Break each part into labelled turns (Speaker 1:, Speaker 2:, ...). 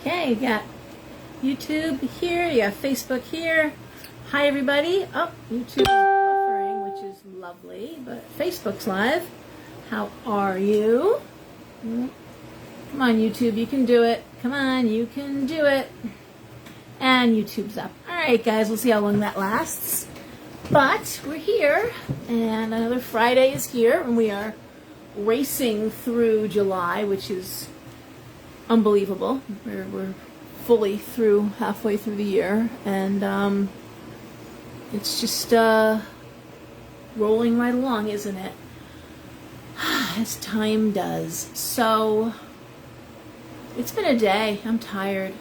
Speaker 1: Okay, you got YouTube here, you got Facebook here. Hi everybody. Oh, YouTube is buffering, which is lovely, but Facebook's live. How are you? Come on YouTube, you can do it. Come on, you can do it. And YouTube's up. Alright guys, we'll see how long that lasts. But we're here, and another Friday is here, and we are racing through July, which is unbelievable. We're fully through, halfway through the year, and it's just rolling right along, isn't it? As time does. So it's been a day. I'm tired.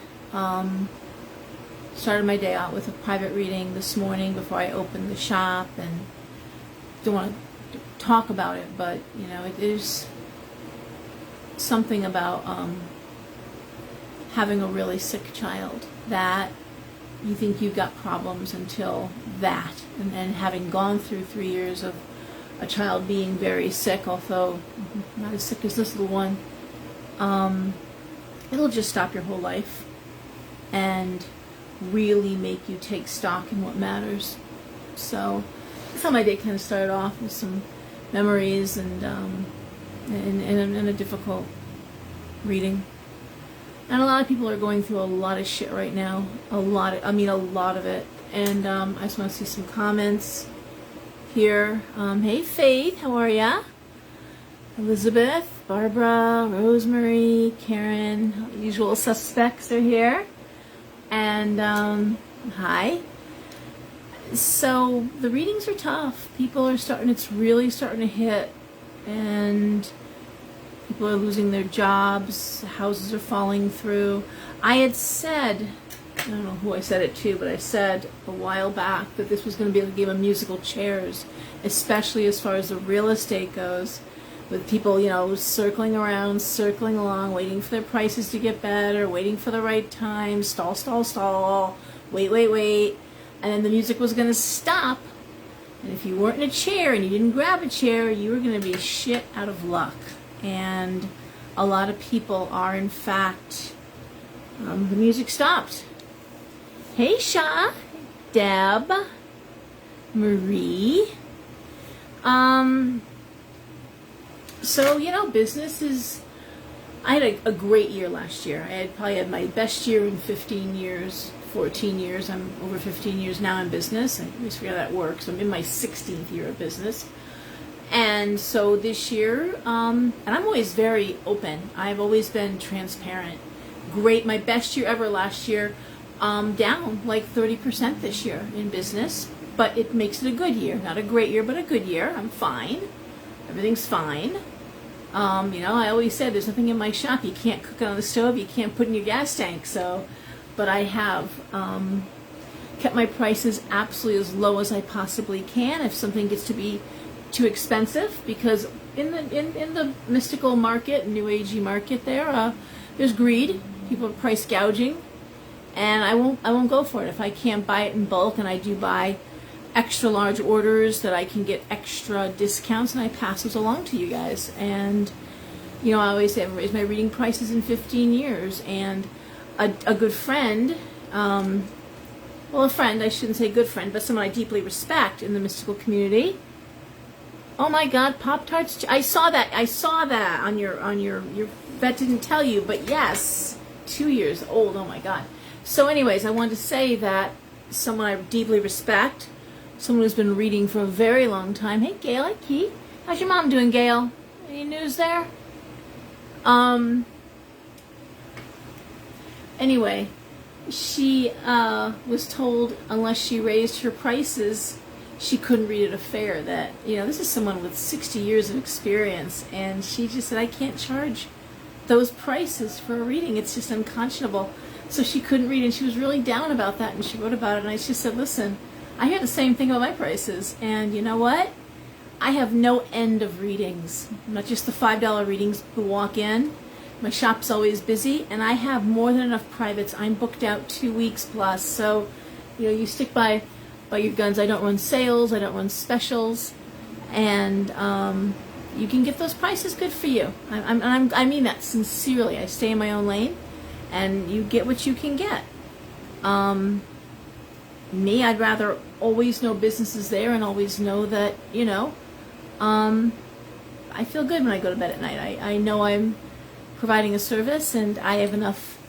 Speaker 1: Started my day out with a private reading this morning before I opened the shop, and don't want to talk about it, but you know, it is something about having a really sick child that you think you've got problems until that, and then having gone through 3 years of a child being very sick, although not as sick as this little one, it'll just stop your whole life and really make you take stock in what matters. So that's how my day kind of started off, with some memories and a difficult reading. And a lot of people are going through a lot of shit right now. A lot of it. And I just want to see some comments here. Hey Faith, how are ya? Elizabeth, Barbara, Rosemary, Karen, usual suspects are here. And hi. So the readings are tough. People are it's really starting to hit, and people are losing their jobs, houses are falling through. I had said, I don't know who I said it to, but I said a while back that this was going to be a game of musical chairs, especially as far as the real estate goes, with people, you know, circling around, circling along, waiting for their prices to get better, waiting for the right time, stall, wait, and then the music was going to stop, and if you weren't in a chair and you didn't grab a chair, you were going to be shit out of luck. And a lot of people are, in fact, the music stopped. Hey Sha, Deb, Marie. So, you know, business is, I had a great year last year. I probably had my best year in 15 years, 14 years. I'm over 15 years now in business. I always forget how that works. I'm in my 16th year of business. And so this year, and I'm always very open. I've always been transparent. Great, my best year ever last year, down like 30% this year in business. But it makes it a good year. Not a great year, but a good year. I'm fine. Everything's fine. You know, I always said there's nothing in my shop. You can't cook it on the stove. You can't put in your gas tank. So, but I have kept my prices absolutely as low as I possibly can. If something gets to be too expensive, because in the mystical market, new agey market, there's greed. People are price gouging, and I won't go for it if I can't buy it in bulk. And I do buy extra large orders that I can get extra discounts, and I pass those along to you guys. And you know, I always say I haven't raised my reading prices in 15 years. And a good friend, well, a friend, I shouldn't say good friend, but someone I deeply respect in the mystical community. Oh my God, Pop-Tarts! I saw that on your vet didn't tell you, but yes, 2 years old. Oh my God. So, anyways, I wanted to say that someone I deeply respect, someone who's been reading for a very long time. Hey, Gail, hi, Key. How's your mom doing, Gail? Any news there? Anyway, she was told unless she raised her prices, she couldn't read at a fair. That, you know, this is someone with 60 years of experience, and she just said, I can't charge those prices for a reading. It's just unconscionable. So she couldn't read, and she was really down about that, and she wrote about it, and I just said, listen, I hear the same thing about my prices, and you know what? I have no end of readings. Not just the $5 readings who walk in. My shop's always busy, and I have more than enough privates. I'm booked out 2 weeks plus, so you know, you stick by your guns. I don't run sales, I don't run specials, and you can get those prices good for you. I mean that sincerely. I stay in my own lane, and you get what you can get. Me, I'd rather always know business is there and always know that, I feel good when I go to bed at night. I know I'm providing a service, and I have enough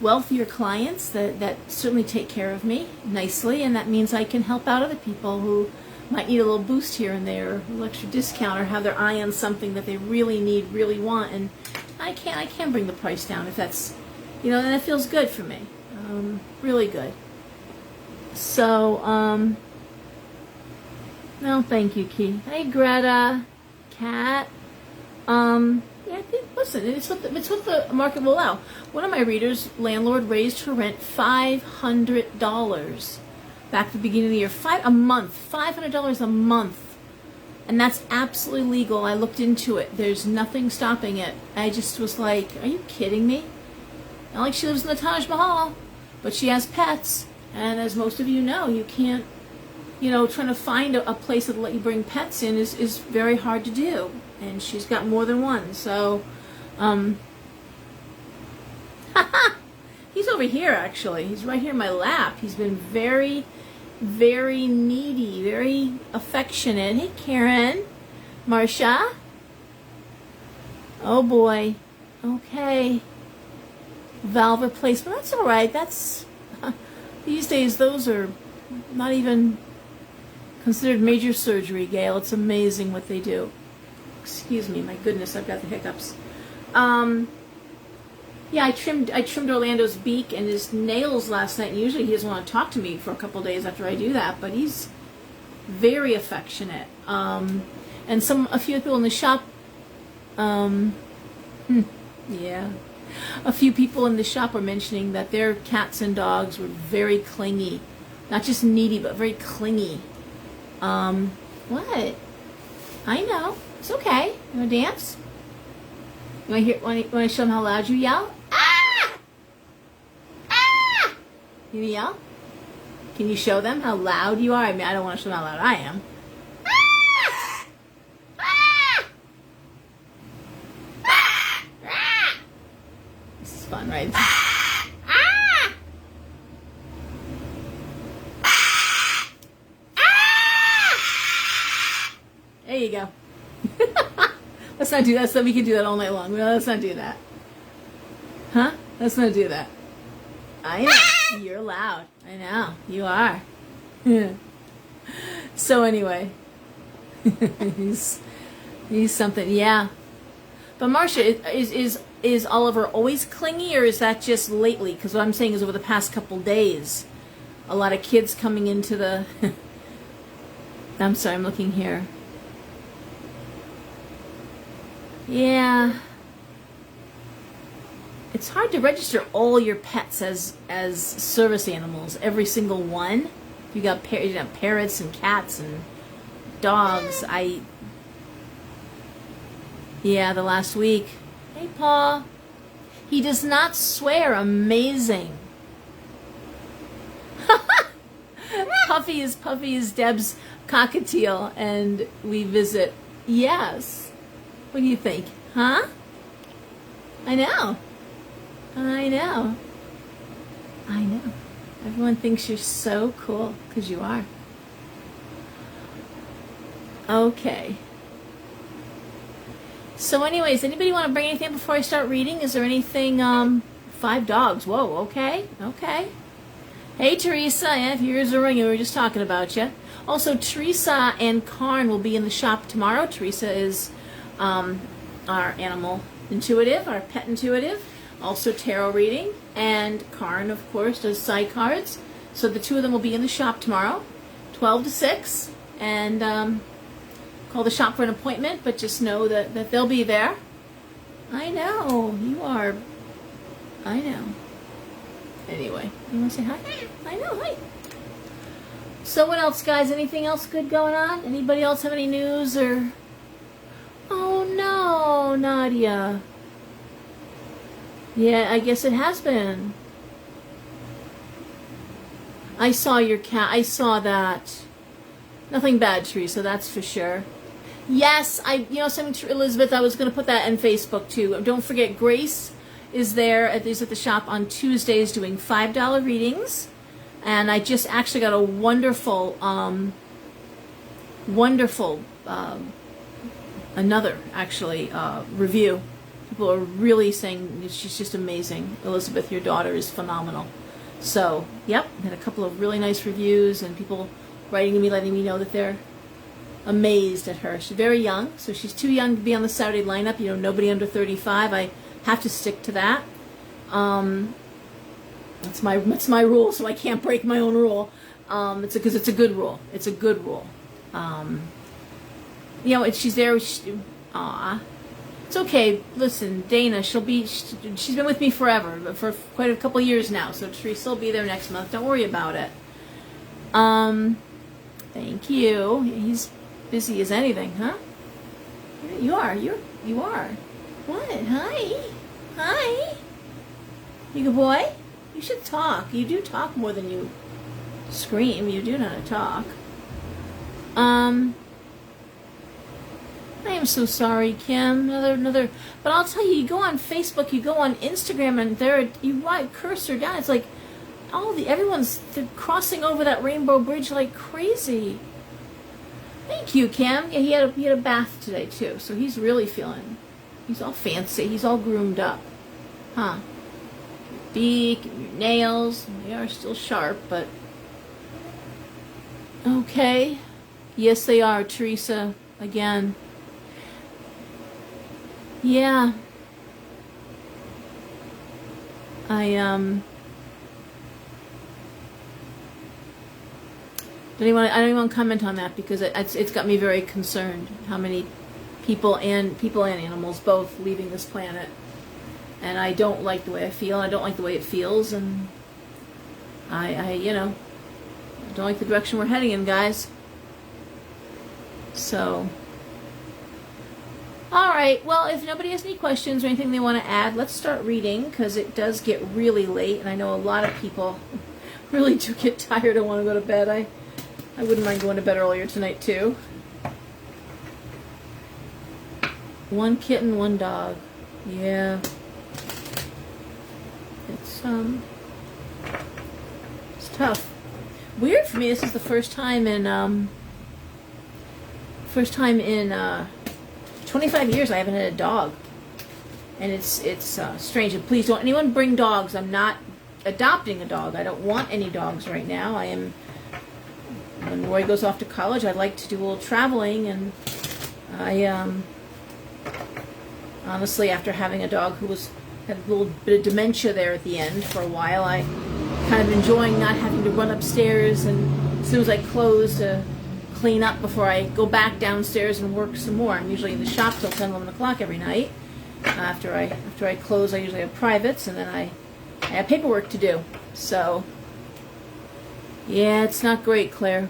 Speaker 1: wealthier clients that certainly take care of me nicely, and that means I can help out other people who might need a little boost here and there, a little extra discount, or have their eye on something that they really need, really want, and I can bring the price down if that's, and it feels good for me, really good. So, no, thank you, Key. Hey, Greta, Kat. Yeah, I think, listen, it's what the market will allow. One of my readers, landlord, raised her rent $500 back at the beginning of the year. $500 a month. And that's absolutely legal. I looked into it. There's nothing stopping it. I just was like, are you kidding me? Not like she lives in the Taj Mahal, but she has pets. And as most of you know, you can't, trying to find a place that will let you bring pets in is very hard to do. And she's got more than one. So, he's over here, actually. He's right here in my lap. He's been very, very needy, very affectionate. Hey, Karen. Marcia. Oh, boy. Okay. Valve replacement. That's all right. That's... These days, those are not even considered major surgery, Gail. It's amazing what they do. Excuse me, my goodness, I've got the hiccups. Yeah, I trimmed Orlando's beak and his nails last night. And usually he doesn't want to talk to me for a couple days after I do that, but he's very affectionate. And a few people in the shop, yeah. A few people in the shop were mentioning that their cats and dogs were very clingy. Not just needy, but very clingy. What? I know. It's okay. You want to dance? You want to show them how loud you yell? Ah! Ah! You yell? Can you show them how loud you are? I mean, I don't want to show them how loud I am. Ah! Ah! Ah! Ah! This is fun, right? Ah! Ah! Ah! There you go. Let's not do that, so we can do that all night long. No, let's not do that. Huh? Let's not do that. I know. You're loud. I know. You are. So anyway. he's something. Yeah. But Marcia, is Oliver always clingy, or is that just lately? Because what I'm saying is over the past couple days, a lot of kids coming into the... I'm sorry, I'm looking here. Yeah. It's hard to register all your pets as service animals, every single one. You got parrots and cats and dogs. Yeah, the last week. Hey, Paul. He does not swear. Amazing. Puffy is Deb's cockatiel, and we visit. Yes. What do you think? Huh? I know. Everyone thinks you're so cool, because you are. Okay. So anyways, anybody want to bring anything before I start reading? Is there anything, 5 dogs. Whoa, okay. Hey, Teresa. Yeah, if your ears are ringing, we were just talking about you. Also, Teresa and Karn will be in the shop tomorrow. Teresa is our animal intuitive, our pet intuitive, also tarot reading, and Karn, of course, does side cards. So the two of them will be in the shop tomorrow, 12 to 6, and call the shop for an appointment, but just know that they'll be there. I know, you are, I know. Anyway, you want to say hi? I know, hi. So what else, guys? Anything else good going on? Anybody else have any news or... Oh no, Nadia. Yeah, I guess it has been. I saw your cat. I saw that. Nothing bad, Teresa, that's for sure. Yes, something to Elizabeth, I was going to put that on Facebook too. Don't forget, Grace is at the shop on Tuesdays doing $5 readings. And I just actually got a wonderful, another actually review. People are really saying she's just amazing. Elizabeth, your daughter is phenomenal. So, yep, had a couple of really nice reviews and people writing to me, letting me know that they're amazed at her. She's very young, so she's too young to be on the Saturday lineup. You know, nobody under 35. I have to stick to that. That's my rule, so I can't break my own rule. Because it's a good rule. It's a good rule. You know, she's there. Aw. It's okay. Listen, Dana, she's been with me forever, but for quite a couple years now, so Teresa will be there next month. Don't worry about it. Thank you. He's busy as anything, huh? You are. You are. What? Hi. Hi. You good boy? You should talk. You do talk more than you scream. You do know how to talk. I am so sorry, Kim. Another. But I'll tell you, you go on Facebook, you go on Instagram, and you write cursor down. It's like everyone's crossing over that rainbow bridge like crazy. Thank you, Kim. Yeah, he had a bath today too, so he's really feeling. He's all fancy. He's all groomed up, huh? Your beak, your nails, they are still sharp, but okay. Yes, they are, Teresa. Again. Yeah. I don't even want to comment on that because it's got me very concerned how many people and animals both leaving this planet, and I don't like the way I feel. I don't like the way it feels, and I don't like the direction we're heading in, guys. So, all right. Well, if nobody has any questions or anything they want to add, let's start reading because it does get really late, and I know a lot of people really do get tired and want to go to bed. I wouldn't mind going to bed earlier tonight, too. One kitten, one dog. Yeah. It's tough. Weird for me, this is the first time in 25 years I haven't had a dog. And it's strange. And please don't anyone bring dogs. I'm not adopting a dog. I don't want any dogs right now. When Roy goes off to college, I'd like to do a little traveling, and I honestly, after having a dog who had a little bit of dementia there at the end for a while, I kind of enjoying not having to run upstairs and as soon as I close to clean up before I go back downstairs and work some more. I'm usually in the shop till 10, 11 o'clock every night. After I close, I usually have privates, and then I have paperwork to do. So, yeah, it's not great, Claire.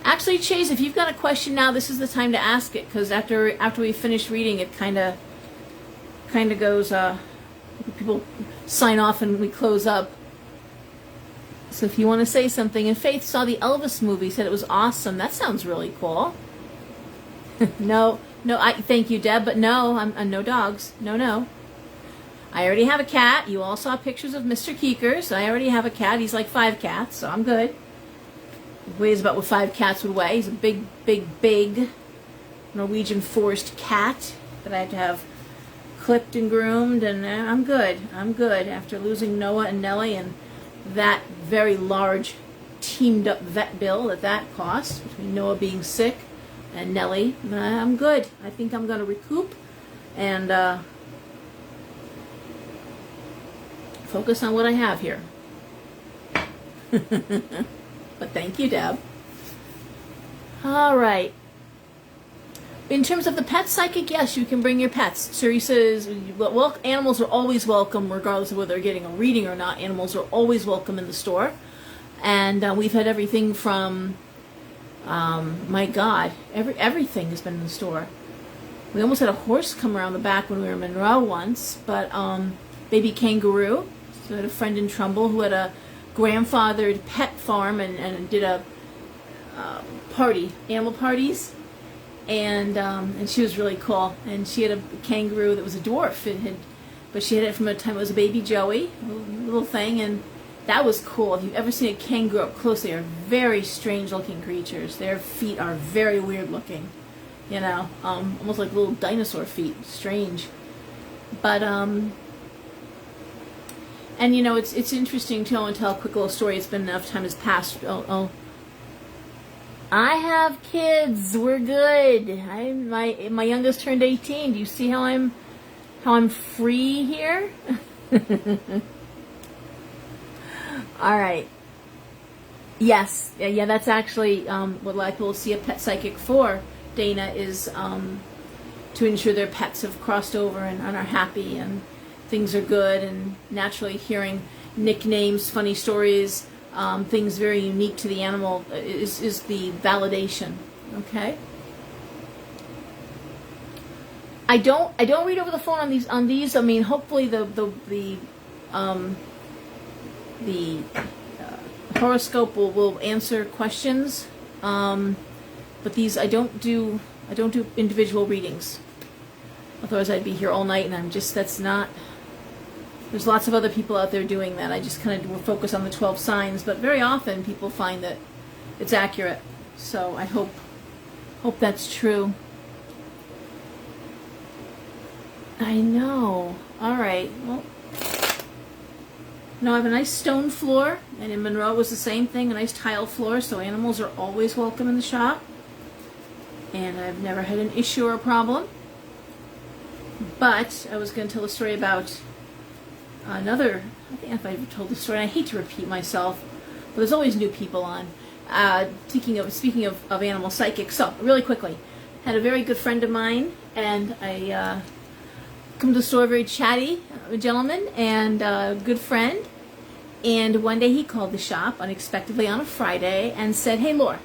Speaker 1: Actually, Chase, if you've got a question now, this is the time to ask it, because after we finish reading, it kind of goes. People sign off and we close up. So if you want to say something, and Faith saw the Elvis movie, said it was awesome. That sounds really cool. No, thank you, Deb, but no, I'm no dogs. No. I already have a cat. You all saw pictures of Mr. Keekers. I already have a cat. He's like 5 cats, so I'm good. He weighs about what 5 cats would weigh. He's a big Norwegian forest cat that I have to have clipped and groomed, and I'm good. I'm good after losing Noah and Nellie and that very large teamed up vet bill that cost, between Noah being sick and Nellie. I'm good. I think I'm going to recoup and focus on what I have here. But thank you, Deb. All right. In terms of the pet psychic, yes, you can bring your pets. Teresa says, well, animals are always welcome, regardless of whether they're getting a reading or not. Animals are always welcome in the store. And we've had everything from, my God, everything has been in the store. We almost had a horse come around the back when we were in Monroe once, but baby kangaroo. So I had a friend in Trumbull who had a grandfathered pet farm and did a party, animal parties. and she was really cool. And she had a kangaroo that was a dwarf. But she had it from a time it was a baby Joey, a little thing, and that was cool. If you've ever seen a kangaroo up close, they are very strange-looking creatures. Their feet are very weird-looking, almost like little dinosaur feet. Strange, but and it's interesting too. I want to tell a quick little story. It's been enough time has passed. I have kids. We're good. My youngest turned 18. Do you see how I'm free here? All right. Yes. Yeah, that's actually what a lot of people see a pet psychic for, Dana, is to ensure their pets have crossed over and are happy and things are good, and naturally hearing nicknames, funny stories, things very unique to the animal is the validation. Okay. I don't read over the phone on these. I mean, hopefully the horoscope will answer questions, but these I don't do individual readings. Otherwise, I'd be here all night, and that's not. There's lots of other people out there doing that. I just kind of will focus on the 12 signs, but very often people find that it's accurate. So I hope that's true. I know. All right. Well, no, I have a nice stone floor, and in Monroe it was the same thing, a nice tile floor, so animals are always welcome in the shop. And I've never had an issue or a problem. But I was going to tell a story about another, I think if I ever told the story, and I hate to repeat myself, but there's always new people on. Speaking of animal psychics, so really quickly, had a very good friend of mine, and I come to the store, very chatty gentleman and a good friend, and one day he called the shop unexpectedly on a Friday and said, "Hey Laura,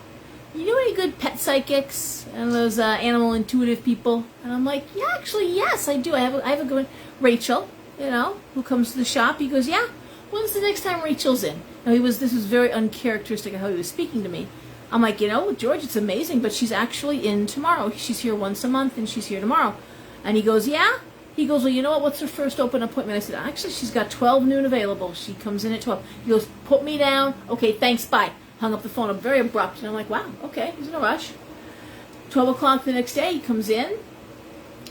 Speaker 1: you know any good pet psychics and those animal intuitive people?" And I'm like, "Yeah, actually, yes, I do. I have a good one, Rachel, who comes to the shop." He goes, "Yeah, when's the next time Rachel's in?" Now this was very uncharacteristic of how he was speaking to me. I'm like, George, it's amazing, but she's actually in tomorrow. She's here once a month, and she's here tomorrow. And he goes, "Yeah?" He goes, "Well, you know what? What's her first open appointment?" I said, "Actually, she's got 12 noon available. She comes in at 12. He goes, "Put me down." "Okay, thanks, bye." Hung up the phone. I'm very abrupt. And I'm like, wow, okay, he's in a rush. 12 o'clock the next day, he comes in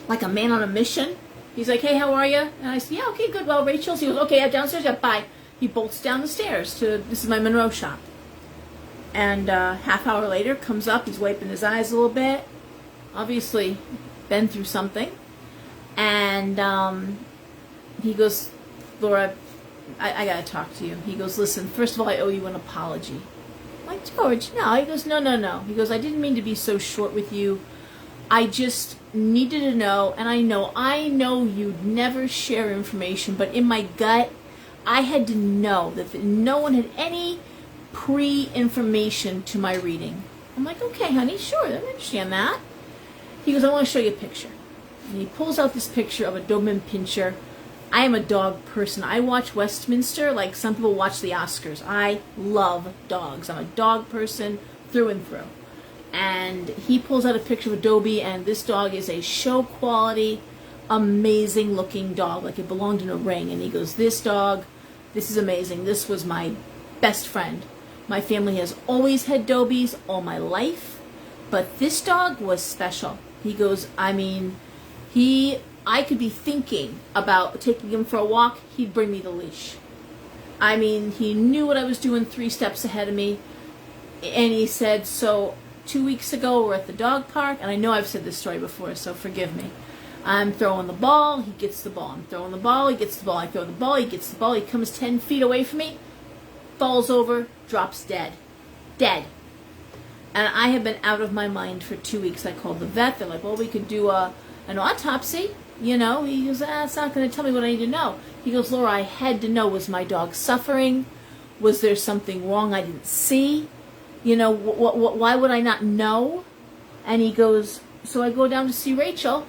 Speaker 1: like a man on a mission. He's like, "Hey, how are you?" And I said, "Yeah, okay, good. Well, Rachel's." He goes, "Okay, I'm downstairs. Yeah, bye." He bolts down the stairs this is my Monroe shop. And half hour later, comes up. He's wiping his eyes a little bit. Obviously, been through something. And he goes, "Laura, I got to talk to you." He goes, "Listen, first of all, I owe you an apology." I'm like, "George, no." He goes, No. He goes, "I didn't mean to be so short with you. I just needed to know, and I know you'd never share information, but in my gut, I had to know that no one had any pre-information to my reading." I'm like, "Okay, honey, sure, I understand that." He goes, "I want to show you a picture." And he pulls out this picture of a Doberman Pinscher. I am a dog person. I watch Westminster like some people watch the Oscars. I love dogs. I'm a dog person through and through. And he pulls out a picture of a Dobie, and this dog is a show quality, amazing looking dog, like it belonged in a ring. And he goes, "This dog, this is amazing. This was my best friend. My family has always had Dobies all my life, but this dog was special." He goes, I could be thinking about taking him for a walk, he'd bring me the leash. He knew what I was doing 3 steps ahead of me. And he said, "So 2 weeks ago we're at the dog park," and I know I've said this story before, so forgive me. I'm throwing the ball, he gets the ball. I'm throwing the ball, he gets the ball. I throw the ball, he gets the ball. He comes 10 feet away from me, falls over, drops dead. Dead. And I have been out of my mind for 2 weeks. I called the vet. They're like, "Well, we could do an autopsy." He goes, "It's not going to tell me what I need to know." He goes, "Laura, I had to know. Was my dog suffering? Was there something wrong I didn't see? Why would I not know?" And he goes, so I go down to see Rachel,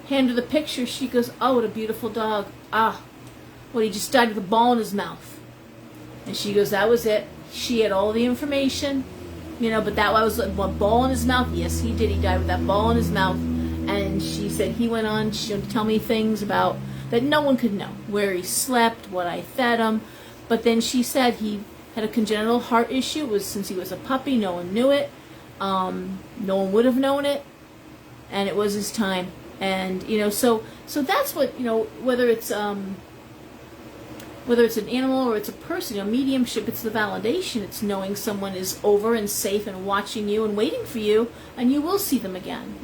Speaker 1: hand her the picture. She goes, "Oh, what a beautiful dog. He just died with a ball in his mouth." And she goes, "That was it." She had all the information. But that was a ball in his mouth. Yes, he did. He died with that ball in his mouth. And she said he went on to tell me things about that no one could know, where he slept, what I fed him. But then she said he had a congenital heart issue. It was since he was a puppy. No one knew it. No one would have known it. And it was his time. And, so that's what, whether it's an animal or it's a person, mediumship, it's the validation. It's knowing someone is over and safe and watching you and waiting for you, and you will see them again.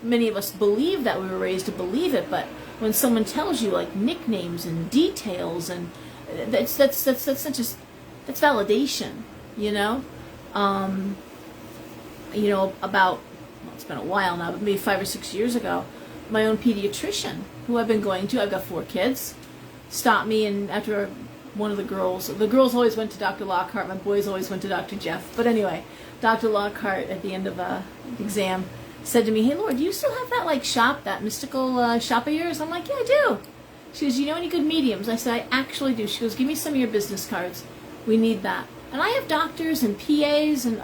Speaker 1: Many of us believe that, we were raised to believe it, but when someone tells you like nicknames and details, and that's not just, that's validation, about, well, it's been a while now, but maybe 5 or 6 years ago, my own pediatrician, who I've been going to, I've got 4 kids, stopped me, and after one of the girls always went to Dr. Lockhart, my boys always went to Dr. Jeff, but anyway, Dr. Lockhart at the end of the exam said to me, "Hey, Laura, do you still have that shop, that mystical shop of yours?" I'm like, "Yeah, I do." She goes, "You know any good mediums?" I said, "I actually do." She goes, "Give me some of your business cards. We need that." And I have doctors and PAs, and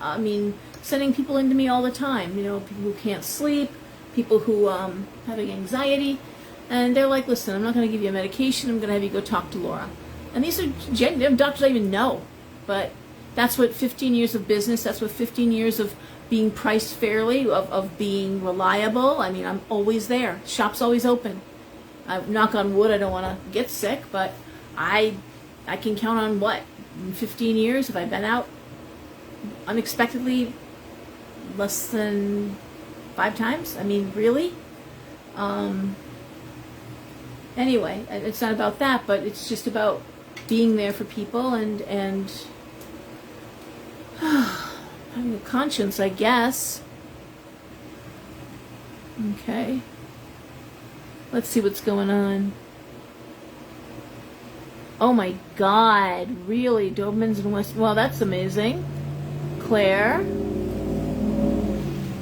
Speaker 1: sending people into me all the time. People who can't sleep, people who having anxiety, and they're like, "Listen, I'm not going to give you a medication. I'm going to have you go talk to Laura." And these are doctors I even know, but that's what 15 years of business. That's what 15 years of being priced fairly, of being reliable. I'm always there. Shop's always open. Knock on wood, I don't want to get sick, but I can count on what? In 15 years, have I been out unexpectedly less than 5 times? Really? Anyway, it's not about that, but it's just about being there for people and having a conscience, I guess. Okay. Let's see what's going on. Oh my God, really? Dobermans in West... Well, that's amazing. Claire.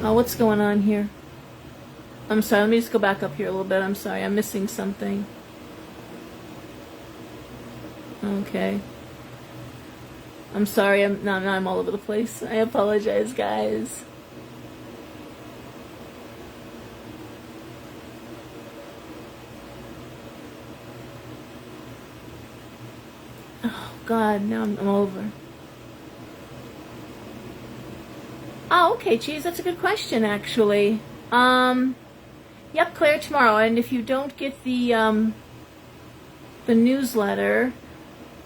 Speaker 1: Oh, what's going on here? I'm sorry, let me just go back up here a little bit. I'm sorry, I'm missing something. Okay. I'm sorry, I'm all over the place. I apologize, guys. Oh, God, now I'm all over. Oh, okay, geez, that's a good question, actually. Yep, Claire, tomorrow. And if you don't get the newsletter,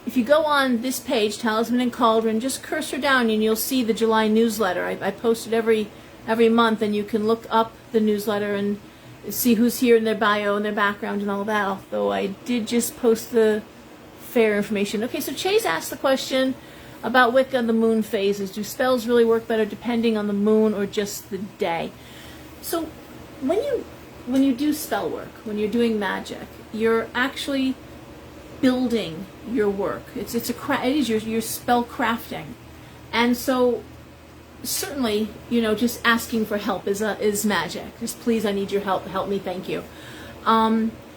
Speaker 1: if you go on this page, Talisman and Cauldron, just cursor down and you'll see the July newsletter. I post it every month, and you can look up the newsletter and see who's here in their bio and their background and all that, although I did just post the fair information. Okay, so Chase asked the question about Wicca and the moon phases. Do spells really work better depending on the moon or just the day? So when you do spell work, when you're doing magic, you're actually building your work. It is your spell crafting, and so certainly just asking for help is magic. Just please, I need your help me, thank you.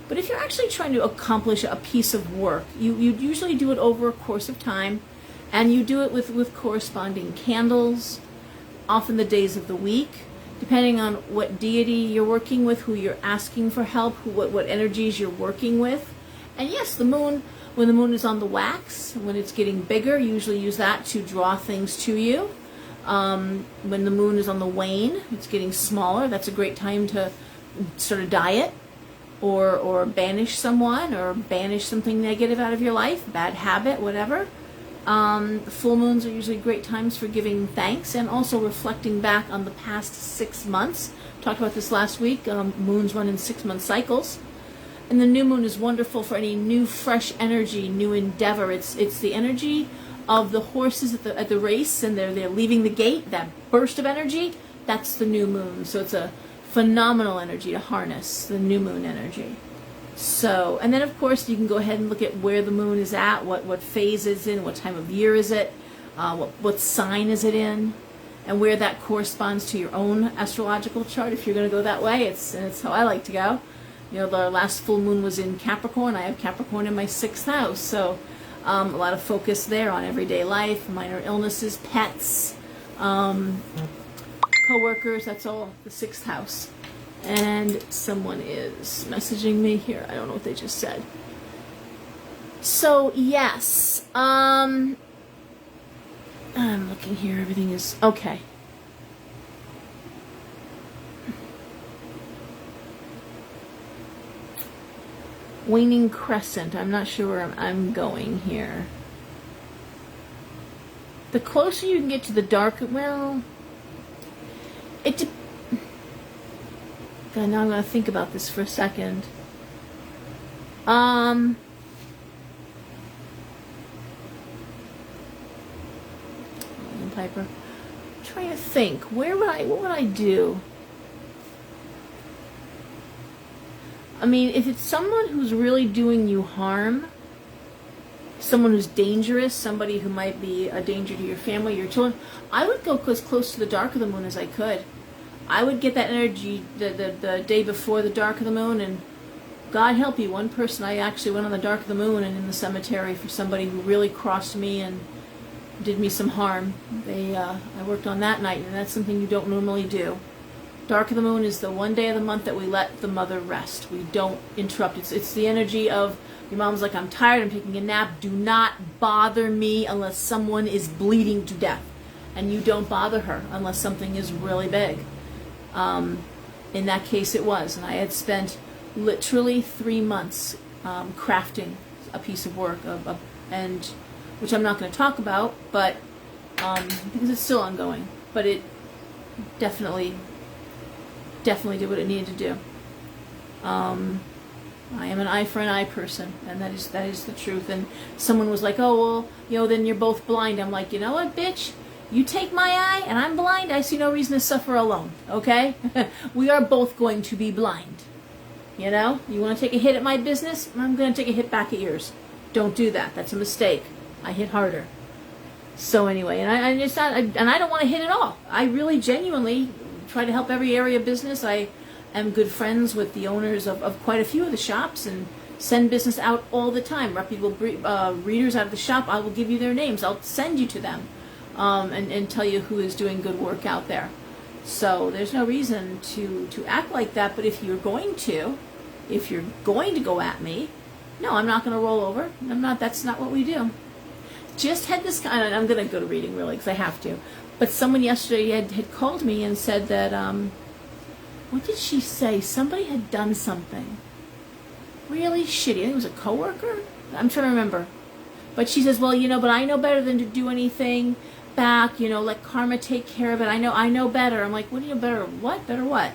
Speaker 1: But if you're actually trying to accomplish a piece of work, you usually do it over a course of time, and you do it with corresponding candles, often the days of the week, depending on what deity you're working with, who you're asking for help, what energies you're working with. And yes, the moon, when the moon is on the wax, when it's getting bigger, you usually use that to draw things to you. When the moon is on the wane, it's getting smaller. That's a great time to start a diet, or banish someone, or banish something negative out of your life, bad habit, whatever. Full moons are usually great times for giving thanks and also reflecting back on the past 6 months. Talked about this last week. Moons run in 6-month cycles. And the new moon is wonderful for any new, fresh energy, new endeavor. It's the energy of the horses at the race, and they're leaving the gate. That burst of energy, that's the new moon. So it's a phenomenal energy to harness, the new moon energy. So, and then of course you can go ahead and look at where the moon is at, what phase it's in, what time of year is it, what sign is it in, and where that corresponds to your own astrological chart. If you're going to go that way, it's how I like to go. The last full moon was in Capricorn. I have Capricorn in my 6th house, so a lot of focus there on everyday life, minor illnesses, pets, Co-workers, that's all the 6th house. And someone is messaging me here. I don't know what they just said. So, yes. I'm looking here. Everything is okay. Waning Crescent. I'm not sure where I'm going here. The closer you can get to the dark, well, God, now I'm going to think about this for a second. Piper. I'm trying to think. What would I do? I mean, if it's someone who's really doing you harm, someone who's dangerous, somebody who might be a danger to your family, your children, I would go as close to the dark of the moon as I could. I would get that energy the day before the dark of the moon, and God help you, one person, I actually went on the dark of the moon and in the cemetery for somebody who really crossed me and did me some harm. I worked on that night, and that's something you don't normally do. Dark of the moon is the one day of the month that we let the mother rest. We don't interrupt. It's the energy of your mom's like, I'm tired, I'm taking a nap. Do not bother me unless someone is bleeding to death. And you don't bother her unless something is really big. In that case it was. And I had spent literally 3 months crafting a piece of work, and which I'm not going to talk about, but because it's still ongoing. But it definitely did what it needed to do. I am an eye for an eye person, and that is the truth. And someone was like, oh, well, then you're both blind. I'm like, you know what, bitch? You take my eye, and I'm blind. I see no reason to suffer alone, okay? We are both going to be blind. You know? You want to take a hit at my business? I'm going to take a hit back at yours. Don't do that. That's a mistake. I hit harder. So anyway, and I don't want to hit at all. I really genuinely try to help every area of business. I am good friends with the owners of quite a few of the shops and send business out all the time. Reputable readers out of the shop, I will give you their names. I'll send you to them and tell you who is doing good work out there. So there's no reason to act like that. But if you're going to go at me, no, I'm not going to roll over. That's not what we do. Just had this kind of, I'm going to go to reading really because I have to. But someone yesterday had called me and said that, what did she say? Somebody had done something really shitty. I think it was a coworker. I'm trying to remember. But she says, well, but I know better than to do anything back. Let karma take care of it. I know better. I'm like, what do you know better? What? Better what?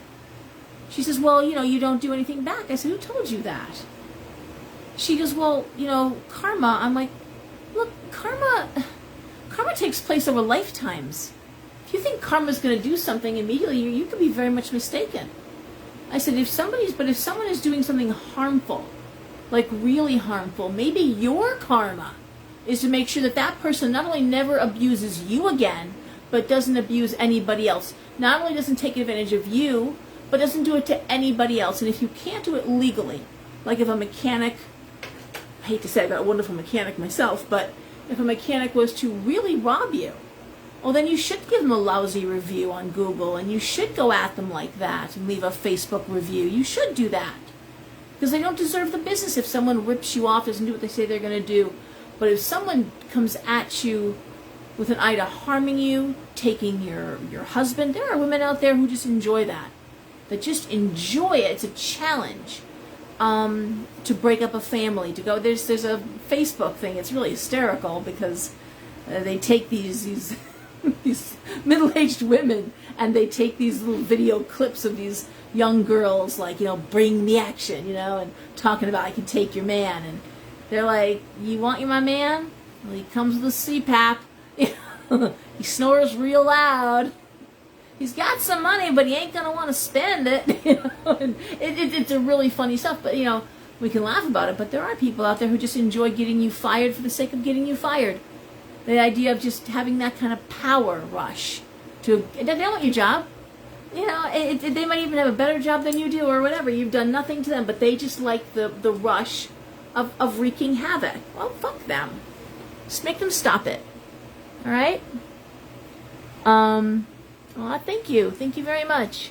Speaker 1: She says, well, you don't do anything back. I said, who told you that? She goes, well, karma. I'm like, look, karma takes place over lifetimes. If you think karma's going to do something immediately, you could be very much mistaken. I said, if someone is doing something harmful, like really harmful, maybe your karma is to make sure that person not only never abuses you again, but doesn't abuse anybody else. Not only doesn't take advantage of you, but doesn't do it to anybody else. And if you can't do it legally, like if a mechanic, I hate to say I've got a wonderful mechanic myself, but if a mechanic was to really rob you, well, then you should give them a lousy review on Google, and you should go at them like that and leave a Facebook review. You should do that. Because they don't deserve the business if someone rips you off, doesn't do what they say they're going to do. But if someone comes at you with an eye to harming you, taking your husband, there are women out there who just enjoy that. That just enjoy it. It's a challenge. To break up a family, to go. There's a Facebook thing. It's really hysterical because they take these these middle-aged women and they take these little video clips of these young girls, like bring the action, and talking about I can take your man, and they're like, you want my man? Well, he comes with a CPAP. He snores real loud. He's got some money, but he ain't going to want to spend it. And it's a really funny stuff. But, we can laugh about it. But there are people out there who just enjoy getting you fired for the sake of getting you fired. The idea of just having that kind of power rush. They don't want your job. They might even have a better job than you do or whatever. You've done nothing to them. But they just like the rush of wreaking havoc. Well, fuck them. Just make them stop it. All right? Thank you. Thank you very much.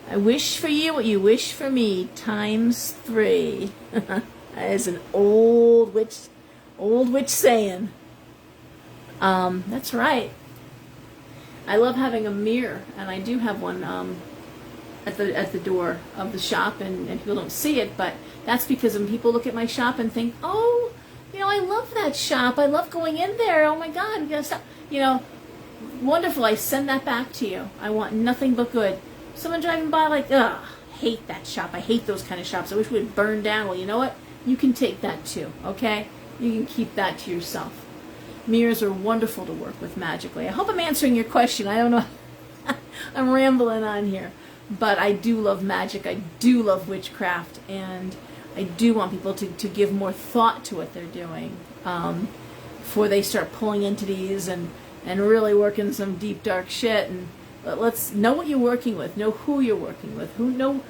Speaker 1: I wish for you what you wish for me times 3. That is an old witch saying. That's right. I love having a mirror, and I do have one at the door of the shop, and people don't see it, but that's because when people look at my shop and think, oh, I love that shop. I love going in there. Oh my God, we gotta stop. Wonderful. I send that back to you. I want nothing but good. Someone driving by like, ugh, hate that shop. I hate those kind of shops. I wish we would burn down. Well, you know what? You can take that too, okay? You can keep that to yourself. Mirrors are wonderful to work with magically. I hope I'm answering your question. I don't know. I'm rambling on here. But I do love magic. I do love witchcraft. And I do want people to give more thought to what they're doing before they start pulling into these and really working some deep, dark shit. And let's know what you're working with. Know who you're working with. Know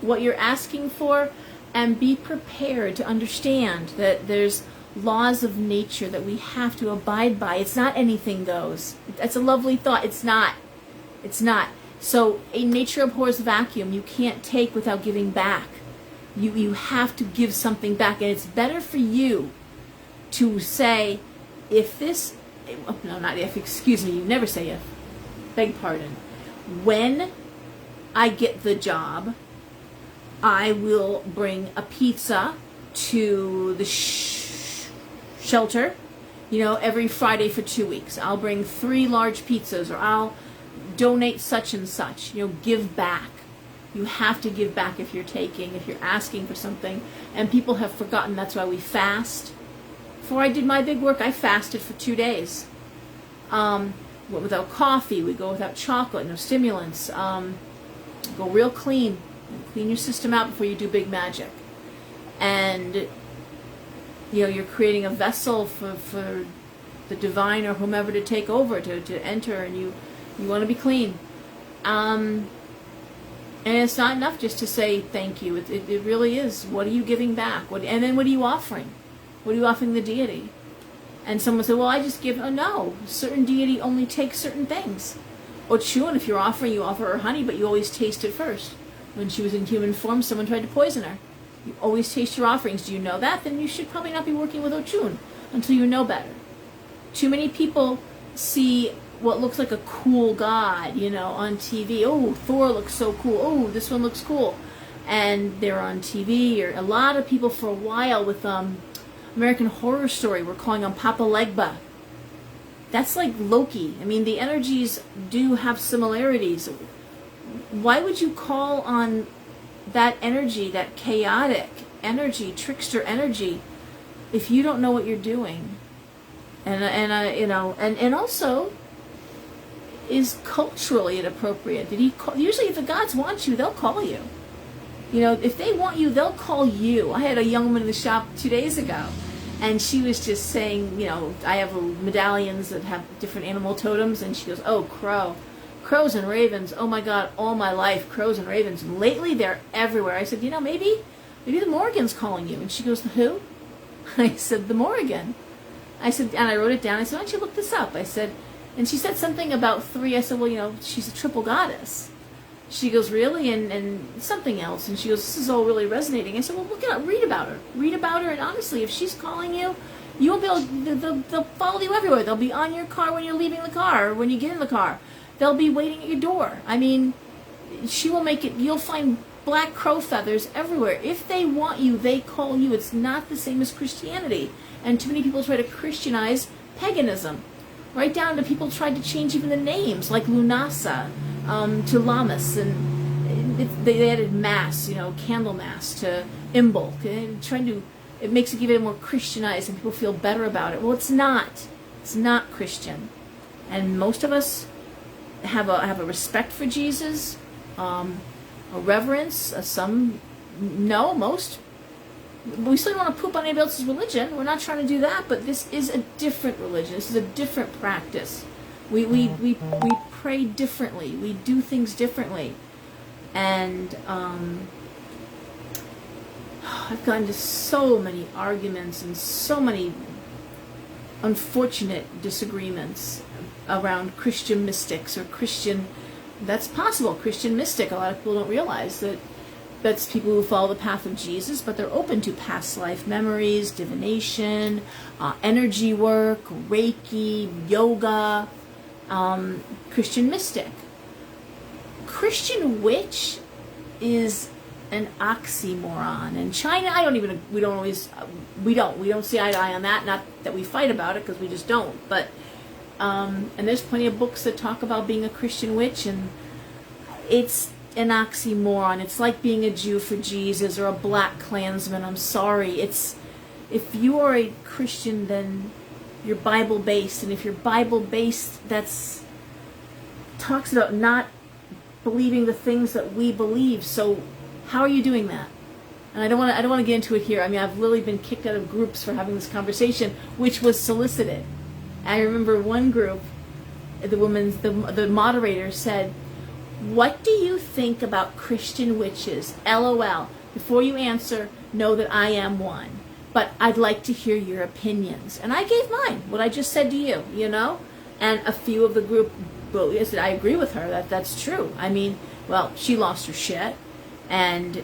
Speaker 1: what you're asking for. And be prepared to understand that there's laws of nature that we have to abide by. It's not anything goes. That's a lovely thought. It's not. It's not. So nature abhors vacuum. You can't take without giving back. You have to give something back. And it's better for you to say, excuse me, you never say if. Beg pardon. When I get the job, I will bring a pizza to the shelter, every Friday for 2 weeks. I'll bring 3 large pizzas, or I'll donate such and such. Give back. You have to give back if you're asking for something. And people have forgotten that's why we fast. Before I did my big work, I fasted for 2 days. Went without coffee. We go without chocolate, no stimulants. Go real clean. Clean your system out before you do big magic. And you're creating a vessel for the divine or whomever to take over, to enter, and you want to be clean. And it's not enough just to say thank you. It really is. What are you giving back? And then what are you offering? What are you offering the deity? And someone said, well, I just give. Oh, no. Certain deity only takes certain things. Ochun, if you're offering, you offer her honey, but you always taste it first. When she was in human form, someone tried to poison her. You always taste your offerings. Do you know that? Then you should probably not be working with Ochun until you know better. Too many people see what looks like a cool god, on TV. Oh, Thor looks so cool. Oh, this one looks cool. And they're on TV. Or a lot of people for a while with American Horror Story were calling him Papa Legba. That's like Loki. I mean, the energies do have similarities. Why would you call on that energy, that chaotic energy, trickster energy, if you don't know what you're doing? And also, is culturally inappropriate. Did he call? Usually, if the gods want you, they'll call you. If they want you, they'll call you. I had a young woman in the shop 2 days ago, and she was just saying, I have medallions that have different animal totems, and she goes, oh, crow. Crows and ravens, oh my God, all my life, crows and ravens. And lately, they're everywhere. I said, maybe the Morrigan's calling you. And she goes, the who? I said, the Morrigan. I said, and I wrote it down. I said, why don't you look this up? I said, and she said something about 3. I said, well, she's a triple goddess. She goes, really? And something else. And she goes, this is all really resonating. I said, well, look it up, read about her. Read about her, and honestly, if she's calling you, you won't be able, they'll follow you everywhere. They'll be on your car when you're leaving the car, or when you get in the car. They'll be waiting at your door. I mean, she will make it, you'll find black crow feathers everywhere. If they want you, they call you. It's not the same as Christianity. And too many people try to Christianize paganism. Right down to people tried to change even the names, like Lunasa to Lammas. And they added Mass, candle Mass to Imbolc. It makes it even more Christianized and people feel better about it. Well, it's not. It's not Christian. And most of us have a respect for Jesus, a reverence. Most. We still don't want to poop on anybody else's religion. We're not trying to do that, but this is a different religion. This is a different practice. We pray differently. We do things differently. And I've gotten into so many arguments and so many unfortunate disagreements around Christian mystics or Christian. That's possible. Christian mystic. A lot of people don't realize that that's people who follow the path of Jesus, but they're open to past life memories, divination, energy work, Reiki, yoga. Christian mystic. Christian witch is an oxymoron. In China, we don't see eye to eye on that. Not that we fight about it, because we just don't. But and there's plenty of books that talk about being a Christian witch, and it's an oxymoron. It's like being a Jew for Jesus or a black Klansman. I'm sorry. If you are a Christian, then you're Bible based, and if you're Bible based, that's talks about not believing the things that we believe. So how are you doing that? And I don't want to get into it here. I mean, I've literally been kicked out of groups for having this conversation, which was solicited. I remember one group, the moderator said, "What do you think about Christian witches? LOL. Before you answer, know that I am one. But I'd like to hear your opinions." And I gave mine, what I just said to you, And a few of the group, well, yes, I agree with her, that's true. I mean, well, she lost her shit and,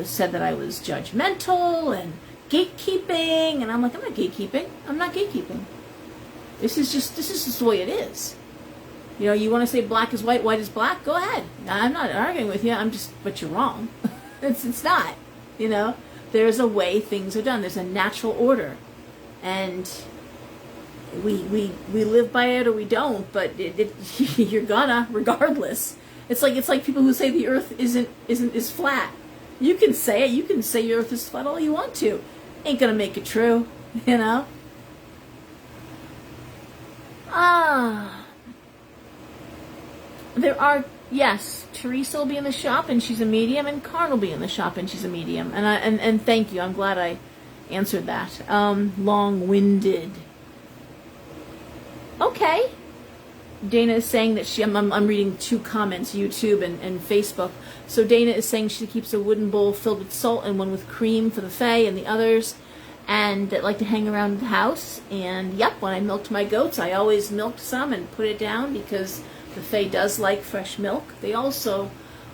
Speaker 1: said that I was judgmental and gatekeeping. And I'm like, I'm not gatekeeping. I'm not gatekeeping. This is just the way it is. You want to say black is white, white is black? Go ahead. I'm not arguing with you. But you're wrong. It's not, There's a way things are done. There's a natural order, and we live by it or we don't. But you're gonna, regardless. It's like people who say the Earth is flat. You can say it. You can say the Earth is flat all you want to. Ain't gonna make it true, There are. Yes, Teresa will be in the shop and she's a medium, and Karn will be in the shop and she's a medium. And thank you. I'm glad I answered that. Long-winded. Okay. Dana is saying that I'm reading two comments, YouTube and Facebook. So Dana is saying she keeps a wooden bowl filled with salt and one with cream for the Fae and the others, and that like to hang around the house. And yep, when I milked my goats, I always milked some and put it down because the Fae does like fresh milk. They also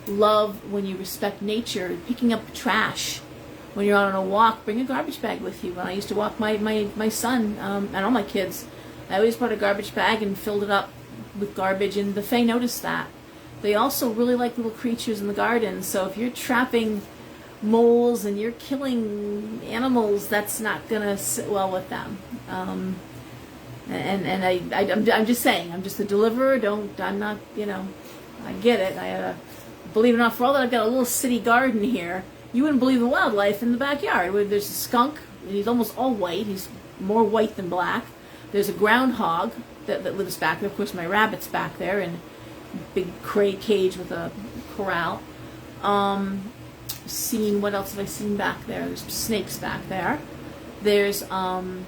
Speaker 1: love, when you respect nature, picking up trash. When you're out on a walk, bring a garbage bag with you. When I used to walk my son and all my kids, I always brought a garbage bag and filled it up with garbage, and the Fae noticed that. They also really like little creatures in the garden, so if you're trapping moles and you're killing animals, that's not going to sit well with them. And I'm just saying, I'm just the deliverer. I'm not, I get it. Believe it or not, for all that I've got a little city garden here, you wouldn't believe the wildlife in the backyard. There's a skunk, and he's almost all white. He's more white than black. There's a groundhog that lives back there. Of course, my rabbit's back there in a big cage with a corral. What else have I seen back there? There's snakes back there. There's one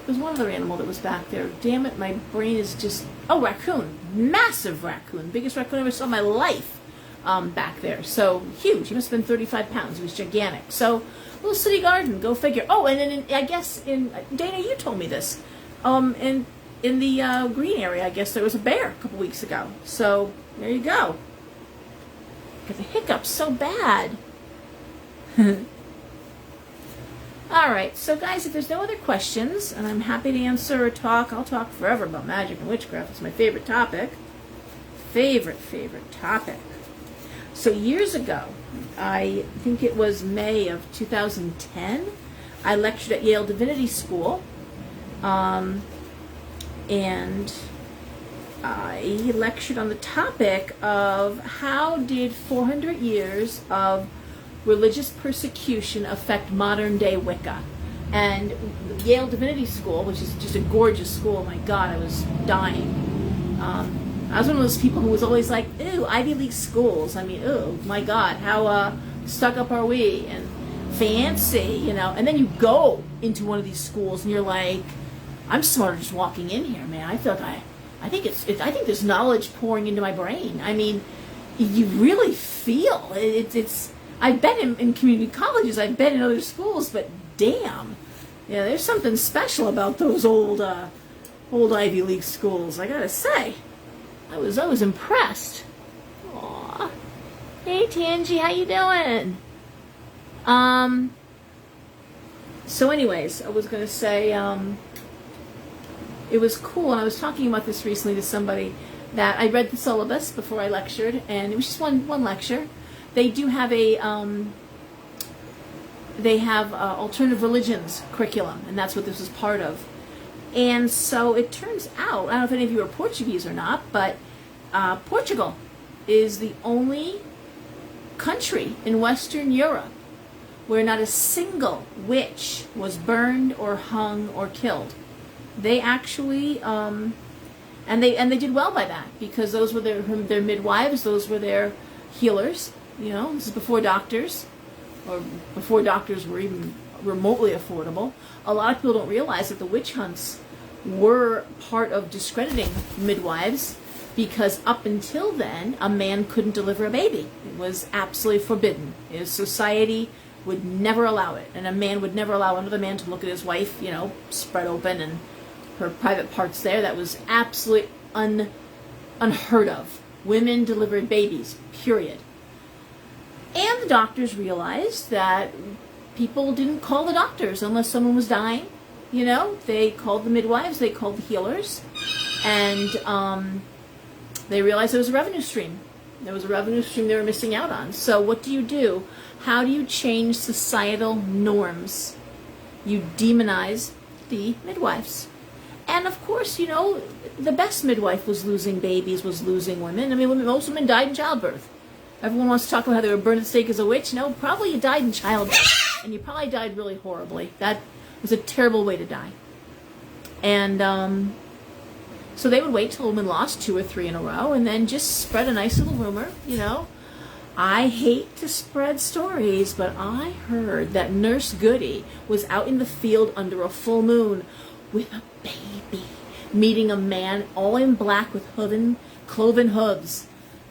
Speaker 1: other animal that was back there. Damn it, my brain is just... Oh, raccoon. Massive raccoon. Biggest raccoon I ever saw in my life back there. So, huge. He must have been 35 pounds. He was gigantic. So, little city garden. Go figure. Oh, and then I guess Dana, you told me this. In the green area, I guess there was a bear a couple weeks ago. So, there you go. Got the hiccups so bad. Alright, so guys, if there's no other questions, and I'm happy to answer or talk, I'll talk forever about magic and witchcraft. It's my favorite topic. Favorite topic. So years ago, I think it was May of 2010, I lectured at Yale Divinity School, and I lectured on the topic of how did 400 years of religious persecution affect modern day Wicca. And Yale Divinity School, which is just a gorgeous school, my God, I was dying. I was one of those people who was always like, ew, Ivy League schools. I mean, ew, my God, how stuck up are we? And fancy, And then you go into one of these schools and you're like, I'm smarter just walking in here, man. I feel like I think there's knowledge pouring into my brain. I mean, you really feel it's I've been in community colleges, I've been in other schools, but damn, there's something special about those old old Ivy League schools. I gotta say, I was impressed. Aw. Hey Tangy, how you doing? So anyways, I was gonna say, it was cool, and I was talking about this recently to somebody, that I read the syllabus before I lectured, and it was just one lecture. They do have a alternative religions curriculum, and that's what this was part of. And so it turns out, I don't know if any of you are Portuguese or not, but Portugal is the only country in Western Europe where not a single witch was burned or hung or killed. They actually, and they did well by that, because those were their midwives, those were their healers. You know, this is before doctors, or before doctors were even remotely affordable. A lot of people don't realize that the witch hunts were part of discrediting midwives, because up until then, a man couldn't deliver a baby. It was absolutely forbidden. His society would never allow it, and a man would never allow another man to look at his wife, you know, spread open and her private parts there. That was absolutely unheard of. Women delivered babies, period. And the doctors realized that people didn't call the doctors unless someone was dying. You know, they called the midwives, they called the healers, and they realized there was a revenue stream. There was a revenue stream they were missing out on. So what do? How do you change societal norms? You demonize the midwives. And of course, you know, the best midwife was losing babies, was losing women. I mean, most women died in childbirth. Everyone wants to talk about how they were burned at the stake as a witch. No, probably you died in childbirth. And you probably died really horribly. That was a terrible way to die. And so they would wait till a woman lost 2 or 3 in a row and then just spread a nice little rumor, you know. I hate to spread stories, but I heard that Nurse Goody was out in the field under a full moon with a baby, meeting a man all in black with cloven hooves.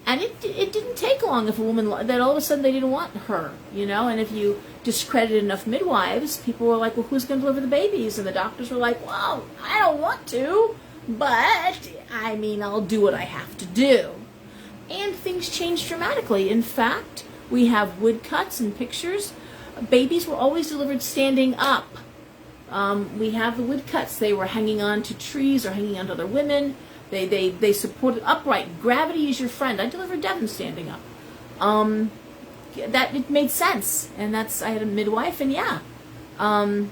Speaker 1: And it didn't take long if a woman, that all of a sudden they didn't want her, you know. And if you discredited enough midwives, people were like, well, who's going to deliver the babies? And the doctors were like, well, I don't want to, but, I mean, I'll do what I have to do. And things changed dramatically. In fact, we have woodcuts and pictures. Babies were always delivered standing up. We have the woodcuts. They were hanging on to trees or hanging on to other women. They supported upright. Gravity is your friend. I delivered Devon standing up. That it made sense. And I had a midwife, and yeah. I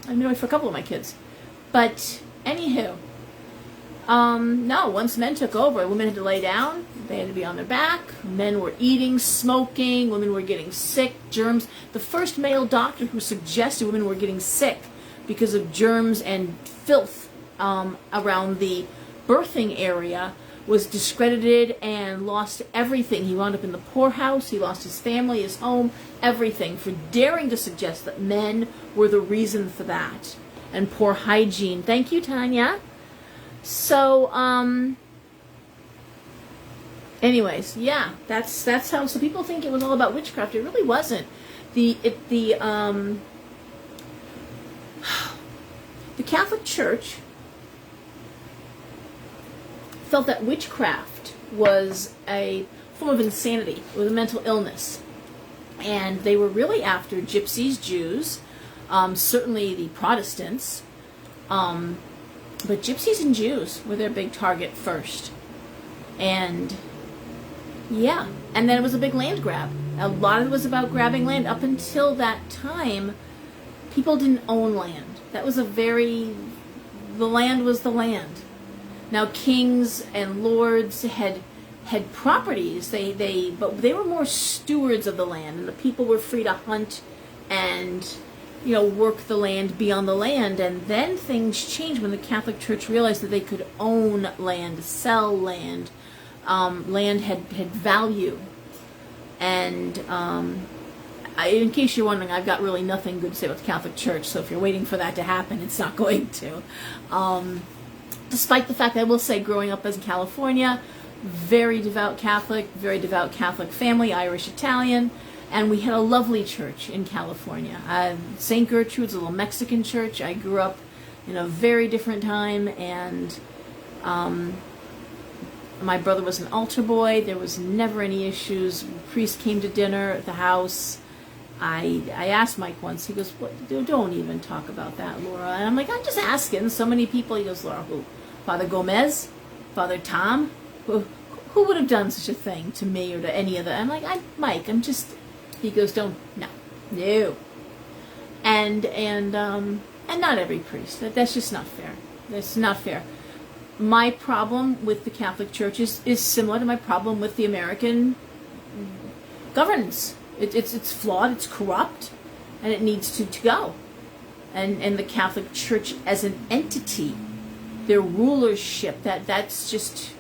Speaker 1: had a midwife for a couple of my kids. But, anywho. No, once men took over, women had to lay down, they had to be on their back, men were eating, smoking, women were getting sick, germs. The first male doctor who suggested women were getting sick because of germs and filth around the birthing area was discredited and lost everything. He wound up in the poorhouse, he lost his family, his home, everything, for daring to suggest that men were the reason for that. And poor hygiene. Thank you, Tanya. So, anyways, yeah, that's how, so people think it was all about witchcraft. It really wasn't. The Catholic Church felt that witchcraft was a form of insanity. It was a mental illness. And they were really after gypsies, Jews, certainly the Protestants, but gypsies and Jews were their big target first. And, yeah. And then it was a big land grab. A lot of it was about grabbing land. Up until that time, people didn't own land. That was the land was the land. Now, kings and lords had properties. But they were more stewards of the land. And the people were free to hunt and, you know, work the land, be on the land. And then things changed when the Catholic Church realized that they could own land, sell land. Land had value. And in case you're wondering, I've got really nothing good to say about the Catholic Church, so if you're waiting for that to happen, it's not going to. Despite the fact that I will say, growing up as in California, very devout Catholic family, Irish, Italian. And we had a lovely church in California. St. Gertrude's, a little Mexican church. I grew up in a very different time, and my brother was an altar boy. There was never any issues. Priest came to dinner at the house. I asked Mike once, he goes, "What, don't even talk about that, Laura." And I'm like, "I'm just asking." So many people. He goes, "Laura, who? Father Gomez? Father Tom? Who would have done such a thing to me or to any of the?" I'm like, Mike, I'm just, he goes, "No. And not every priest. That's just not fair. That's not fair." My problem with the Catholic Church is similar to my problem with the American governance. It's flawed, it's corrupt, and it needs to go. And the Catholic Church as an entity, their rulership, that's just,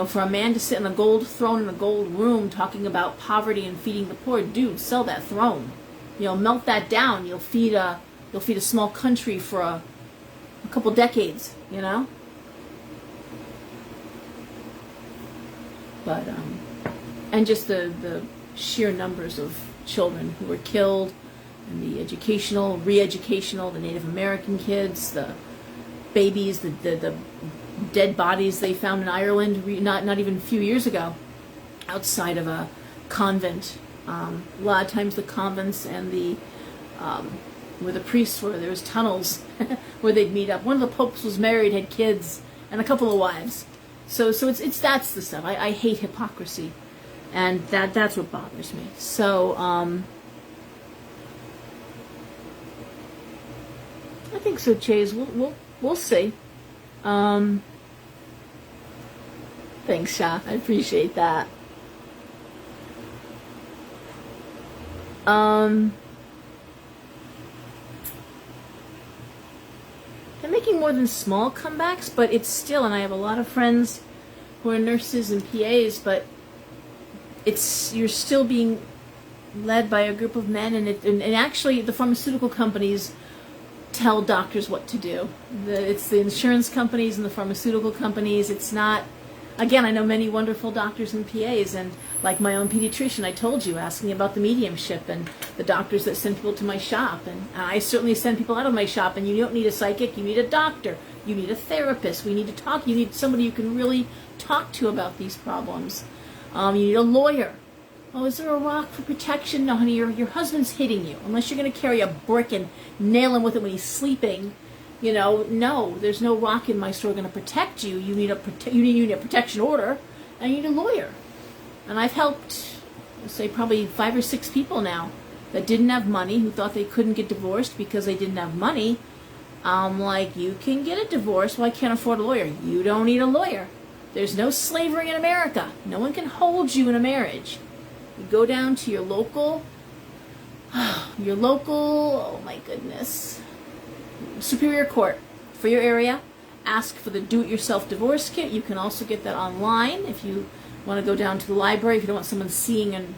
Speaker 1: for a man to sit on a gold throne in a gold room talking about poverty and feeding the poor, dude, sell that throne. Melt that down. You'll feed a small country for a couple decades, But and just the sheer numbers of children who were killed, and the educational, re-educational, the Native American kids, the babies, the dead bodies they found in Ireland not even a few years ago, outside of a convent. A lot of times the convents and the where the priests were, there was tunnels where they'd meet up. One of the popes was married, had kids, and a couple of wives. So it's that's the stuff. I hate hypocrisy, and that's what bothers me. So I think so, Chase. We'll see. Thanks, Sha. I appreciate that. They're making more than small comebacks, but it's still, and I have a lot of friends who are nurses and PAs, but you're still being led by a group of men, and actually the pharmaceutical companies tell doctors what to do. It's the insurance companies and the pharmaceutical companies. It's not, again, I know many wonderful doctors and PAs, and like my own pediatrician, I told you, asking about the mediumship and the doctors that send people to my shop. And I certainly send people out of my shop, and you don't need a psychic, you need a doctor, you need a therapist, we need to talk, you need somebody you can really talk to about these problems. You need a lawyer. Oh, is there a rock for protection? No, honey, your husband's hitting you. Unless you're going to carry a brick and nail him with it when he's sleeping, no, there's no rock in my store going to protect you. You need a protection order, and you need a lawyer. And I've helped, say, probably 5 or 6 people now that didn't have money, who thought they couldn't get divorced because they didn't have money. I'm like, you can get a divorce. Well, I can't afford a lawyer. You don't need a lawyer. There's no slavery in America. No one can hold you in a marriage. You go down to your local, oh my goodness, Superior Court for your area. Ask for the do-it-yourself divorce kit. You can also get that online if you want to go down to the library, if you don't want someone seeing. And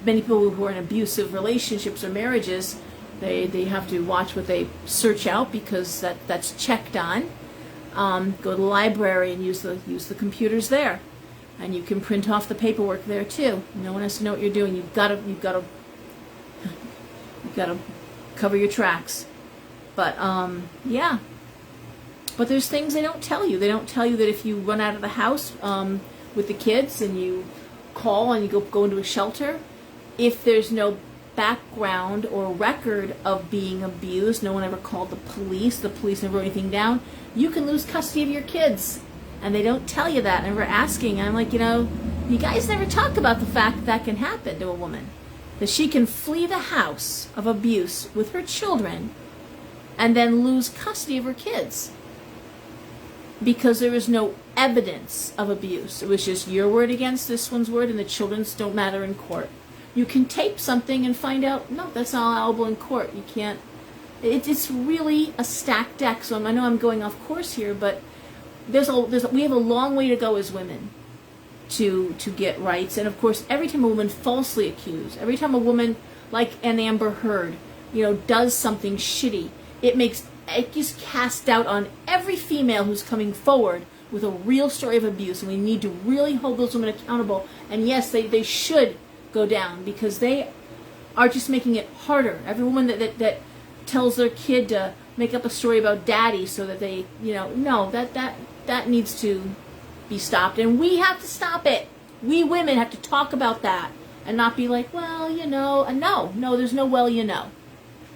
Speaker 1: many people who are in abusive relationships or marriages, they have to watch what they search out, because that's checked on. Go to the library and use the computers there, and you can print off the paperwork there too. No one has to know what you're doing. You've got to cover your tracks. But yeah. But there's things they don't tell you. They don't tell you that if you run out of the house with the kids and you call and you go into a shelter, if there's no background or record of being abused, no one ever called the police never wrote anything down, you can lose custody of your kids. And they don't tell you that. And we're asking, I'm like, you guys never talk about the fact that can happen to a woman. That she can flee the house of abuse with her children and then lose custody of her kids, because there is no evidence of abuse. It was just your word against this one's word, and the children's don't matter in court. You can tape something and find out, no, that's not allowable in court. You can't. It's really a stacked deck. So I know I'm going off course here, but we have a long way to go as women to get rights. And of course, every time a woman falsely accused, every time a woman, like an Amber Heard, does something shitty, it just casts doubt on every female who's coming forward with a real story of abuse. And we need to really hold those women accountable. And yes, they should go down, because they are just making it harder. Every woman that tells their kid to make up a story about daddy so that they, no, that needs to be stopped. And we have to stop it. We women have to talk about that and not be like, well, no, there's no well,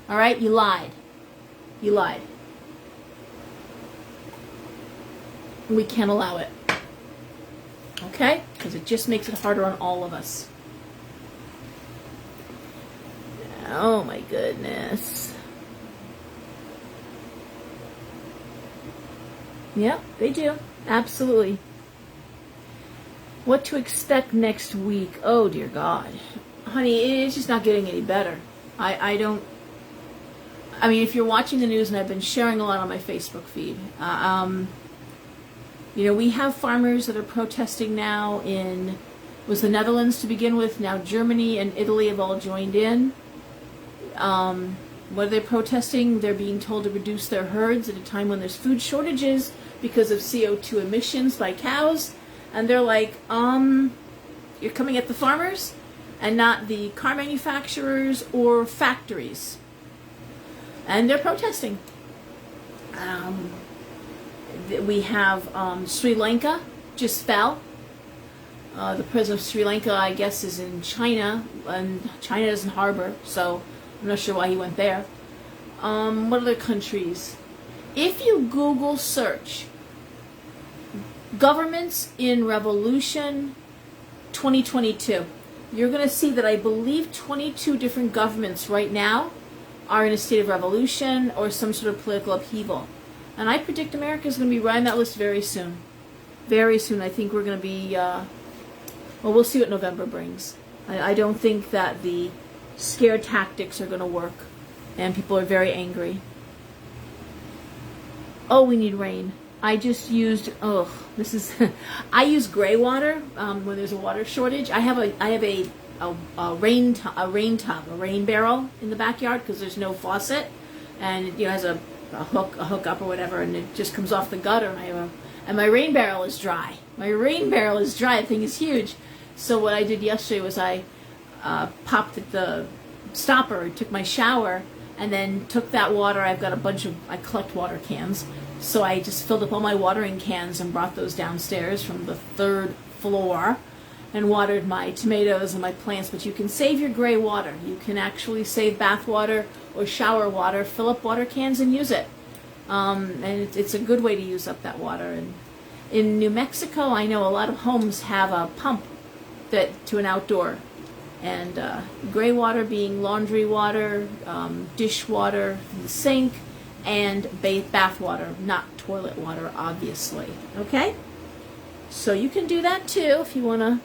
Speaker 1: All right? You lied. You lied. We can't allow it. Okay? Because it just makes it harder on all of us. Oh my goodness. Yep, they do. Absolutely. What to expect next week? Oh dear God. Honey, it's just not getting any better. I mean, if you're watching the news, and I've been sharing a lot on my Facebook feed, we have farmers that are protesting now it was the Netherlands to begin with, now Germany and Italy have all joined in. What are they protesting? They're being told to reduce their herds at a time when there's food shortages because of CO2 emissions by cows. And they're like, you're coming at the farmers and not the car manufacturers or factories. And they're protesting. We have Sri Lanka just fell. The president of Sri Lanka, I guess, is in China, and China doesn't harbor, so I'm not sure why he went there. What other countries? If you Google search governments in revolution 2022, you're going to see that I believe 22 different governments right now are in a state of revolution or some sort of political upheaval. And I predict America is going to be right on that list very soon. Very soon. I think we're going to be, we'll see what November brings. I don't think that the scare tactics are going to work. And people are very angry. Oh, we need rain. I just used, I use gray water when there's a water shortage. I have a rain tub, a rain barrel in the backyard because there's no faucet. And it has a hook up or whatever, and it just comes off the gutter. And my rain barrel is dry. My rain barrel is dry. The thing is huge. So what I did yesterday was I popped at the stopper, took my shower, and then took that water. I collect water cans. So I just filled up all my watering cans and brought those downstairs from the 3rd floor and watered my tomatoes and my plants. But you can save your gray water. You can actually save bath water or shower water, fill up water cans and use it. And it's a good way to use up that water. And in New Mexico, I know a lot of homes have a pump to an outdoor. And gray water being laundry water, dish water from the sink, and bath water, not toilet water, obviously. Okay? So you can do that too if you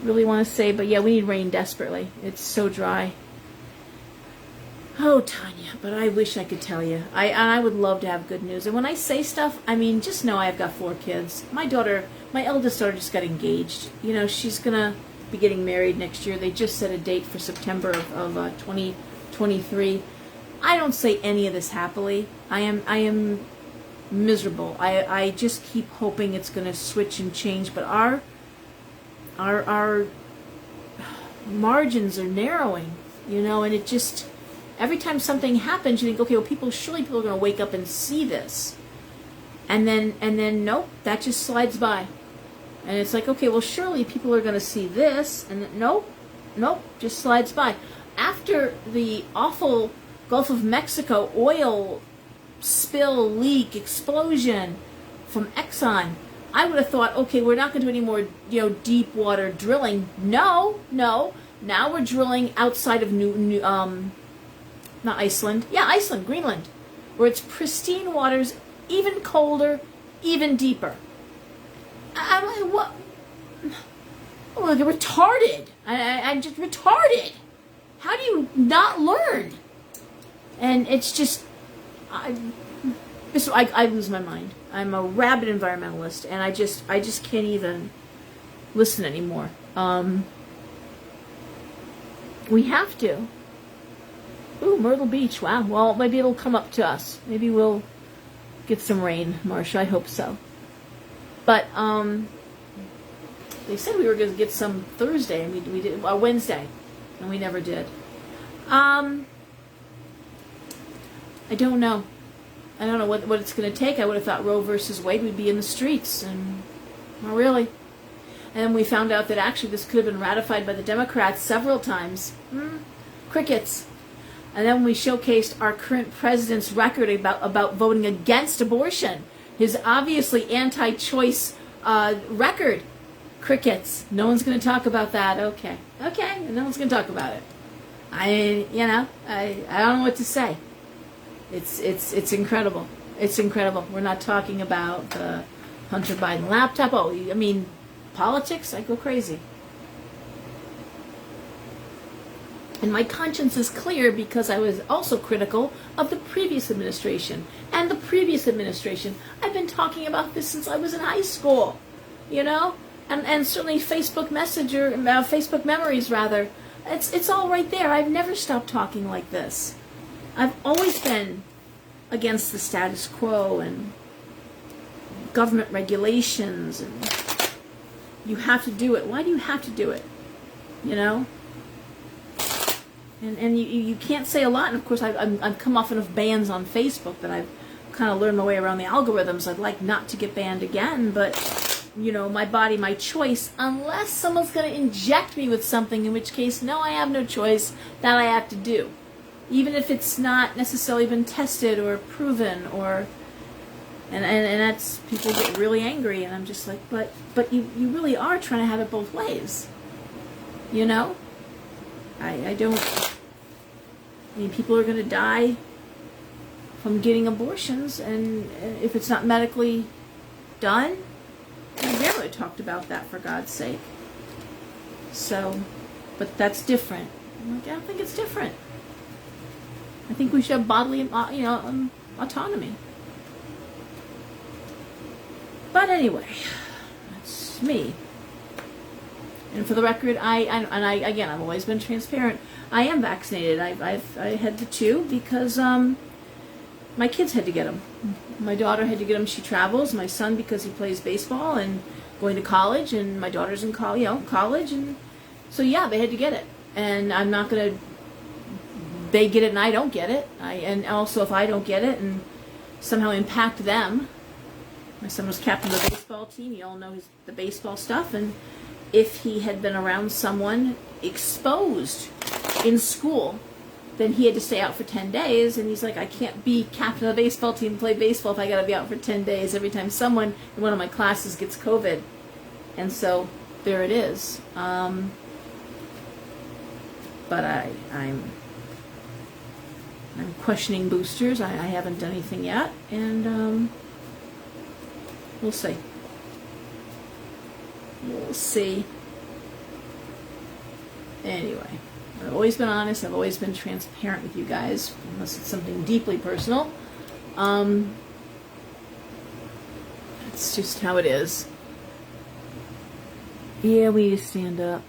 Speaker 1: really want to save. But yeah, we need rain desperately. It's so dry. Oh, Tanya, but I wish I could tell you. I would love to have good news. And when I say stuff, I mean, just know I've got 4 kids. My eldest daughter just got engaged. She's going to be getting married next year. They just set a date for September of 2023. I don't say any of this happily. I am miserable. I just keep hoping it's going to switch and change. But our margins are narrowing, and it just, every time something happens, you think, okay, well, surely people are going to wake up and see this. And then nope, that just slides by. And it's like, okay, well, surely people are going to see this. And nope, just slides by. After the awful Gulf of Mexico oil spill, leak, explosion from Exxon, I would have thought, okay, we're not going to do any more, deep water drilling. No. Now we're drilling outside of not Iceland. Yeah, Iceland, Greenland, where it's pristine waters, even colder, even deeper. I'm like, what? I'm like, retarded. I'm just retarded. How do you not learn? And it's just, I lose my mind. I'm a rabid environmentalist, and I just can't even listen anymore. We have to. Ooh, Myrtle Beach. Wow. Well, maybe it'll come up to us. Maybe we'll get some rain, Marcia. I hope so. But they said we were going to get some Thursday, and we did Wednesday, and we never did. I don't know. I don't know what it's going to take. I would have thought Roe versus Wade would be in the streets, and not really. And then we found out that actually this could have been ratified by the Democrats several times. Crickets. And then we showcased our current president's record about voting against abortion. His obviously anti-choice record. Crickets. No one's going to talk about that. Okay. No one's going to talk about it. I don't know what to say. It's incredible. It's incredible. We're not talking about the Hunter Biden laptop. Oh, I mean, politics, I go crazy. And my conscience is clear because I was also critical of the previous administration. And the previous administration, I've been talking about this since I was in high school, you know? And certainly Facebook Messenger, Facebook Memories rather, it's all right there. I've never stopped talking like this. I've always been against the status quo and government regulations, and you have to do it. Why do you have to do it? You know? And you can't say a lot, and of course I've come off enough bans on Facebook that I've kind of learned my way around the algorithms. I'd like not to get banned again, but, you know, my body, my choice, unless someone's going to inject me with something, in which case, no, I have no choice, that I have to do. Even if it's not necessarily been tested or proven, or, and that's, people get really angry, and I'm just like, but you really are trying to have it both ways, you know? I mean, people are going to die from getting abortions, and if it's not medically done, we barely talked about that, for God's sake. So, but that's different. I'm like, I don't think it's different. I think we should have bodily, autonomy. But anyway, that's me. And for the record, I've always been transparent. I am vaccinated. I had the 2 because my kids had to get them. My daughter had to get them. She travels. My son, because he plays baseball and going to college, and my daughter's in college, and so yeah, they had to get it. And I'm not gonna. They get it and I don't get it. And also if I don't get it and somehow impact them. My son was captain of the baseball team. You all know the baseball stuff, and if he had been around someone exposed in school, then he had to stay out for 10 days, and he's like, I can't be captain of the baseball team and play baseball if I gotta be out for 10 days every time someone in one of my classes gets COVID. And so there it is. But I'm questioning boosters. I haven't done anything yet, and we'll see. We'll see. Anyway, I've always been honest. I've always been transparent with you guys, unless it's something deeply personal. It's just how it is. Yeah, we need to stand up.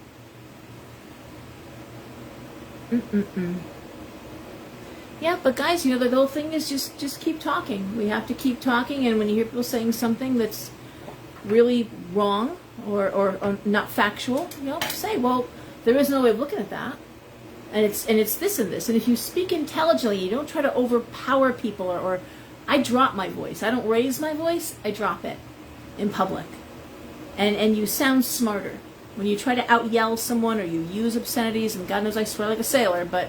Speaker 1: Yeah, but guys, the whole thing is just keep talking. We have to keep talking, and when you hear people saying something that's really wrong or not factual, say, well, there is no way of looking at that, and it's this and this. And if you speak intelligently, you don't try to overpower people, or I drop my voice. I don't raise my voice. I drop it in public, and you sound smarter when you try to out yell someone, or you use obscenities. And God knows I swear like a sailor, but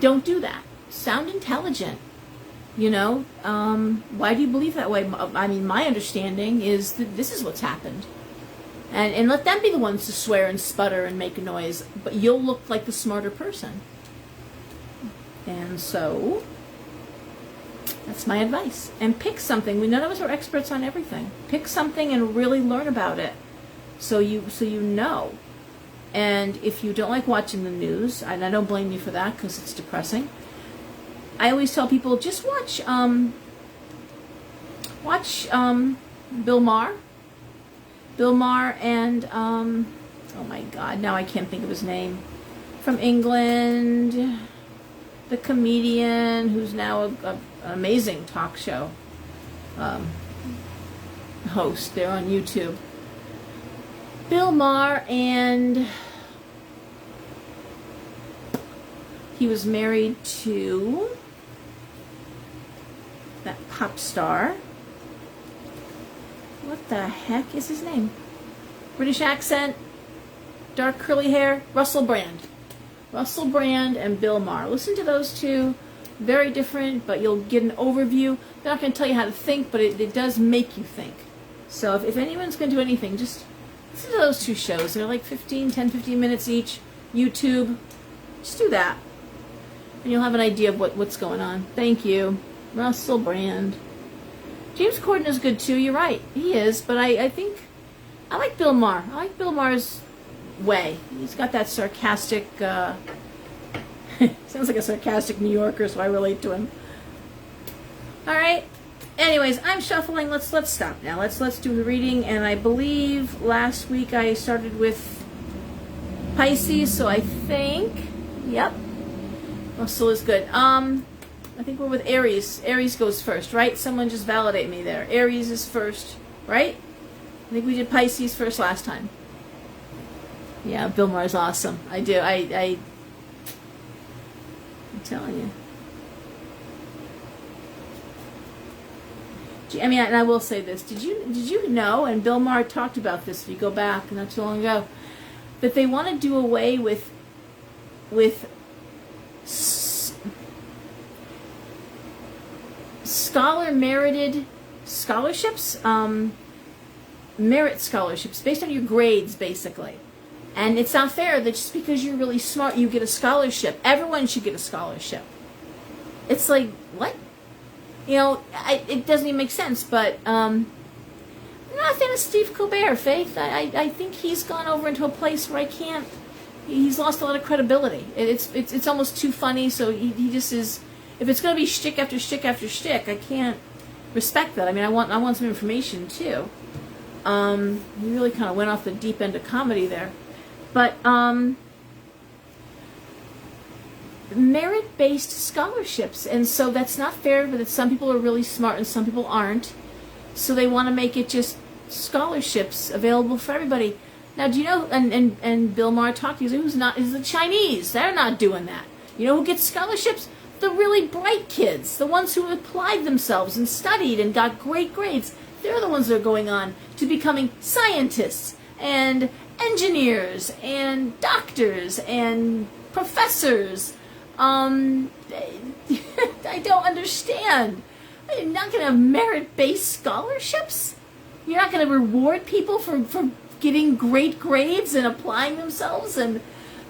Speaker 1: don't do that. Sound intelligent. Why do you believe that way? I mean, my understanding is that this is what's happened. And let them be the ones to swear and sputter and make a noise, but you'll look like the smarter person. And so, that's my advice. And pick something. None of us are experts on everything. Pick something and really learn about it, so you know. And if you don't like watching the news, and I don't blame you for that because it's depressing, I always tell people, just watch Bill Maher. Bill Maher and, oh my God, now I can't think of his name. From England, the comedian who's now an amazing talk show host. They're on YouTube. Bill Maher, and he was married to that pop star. What the heck is his name? British accent, dark curly hair, Russell Brand. Russell Brand and Bill Maher. Listen to those two. Very different, but you'll get an overview. They're not going to tell you how to think, but it does make you think. So if anyone's going to do anything, just listen to those two shows. They're like 15 minutes each. YouTube. Just do that. And you'll have an idea of what's going on. Thank you. Russell Brand. James Corden is good too. You're right. He is. But I think I like Bill Maher. I like Bill Maher's way. He's got that sarcastic... sounds like a sarcastic New Yorker, so I relate to him. All right. Anyways, I'm shuffling. Let's stop now. Let's do the reading. And I believe last week I started with Pisces, so I think, yep. Russell is good. I think we're with Aries. Aries goes first, right? Someone just validate me there. Aries is first, right? I think we did Pisces first last time. Yeah, Bill Maher's awesome. I do. I'm telling you. I mean, and I will say this. Did you know, and Bill Maher talked about this if you go back not too long ago, that they want to do away with scholar merited scholarships, merit scholarships based on your grades, basically. And it's not fair that just because you're really smart, you get a scholarship. Everyone should get a scholarship. It's like, what? You know, it doesn't even make sense, but I'm not a fan of Steve Colbert, Faith. I think he's gone over into a place where he's lost a lot of credibility. It's almost too funny, so he just is, if it's going to be shtick after shtick after shtick, I can't respect that. I mean, I want some information, too. He really kind of went off the deep end of comedy there. But, merit-based scholarships, and so that's not fair, but some people are really smart and some people aren't, so they want to make it just scholarships available for everybody. Now, do you know, and Bill Maher talked, is the Chinese. They're not doing that. You know who gets scholarships? The really bright kids, the ones who applied themselves and studied and got great grades. They're the ones that are going on to becoming scientists and engineers and doctors and professors. I don't understand. You're not going to have merit-based scholarships? You're not going to reward people for getting great grades and applying themselves and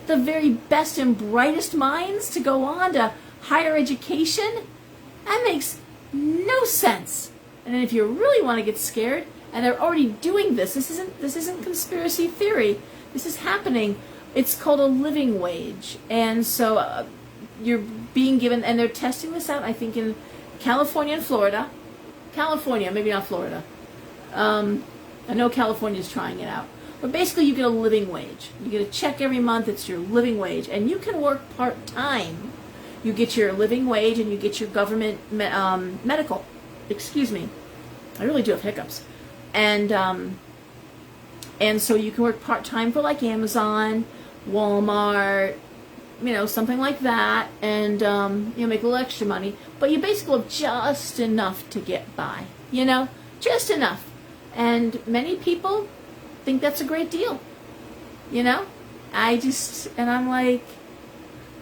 Speaker 1: the very best and brightest minds to go on to higher education? That makes no sense. And then if you really want to get scared, and they're already doing this isn't conspiracy theory. This is happening. It's called a living wage. And so you're being given, and they're testing this out, I think, in California and Florida. California, maybe not Florida. I know California's trying it out. But basically you get a living wage. You get a check every month. It's your living wage. And you can work part-time. You get your living wage and you get your government medical. Excuse me. I really do have hiccups. And so you can work part-time for like Amazon, Walmart, something like that, and make a little extra money. But you basically have just enough to get by, just enough. And many people think that's a great deal, and I'm like,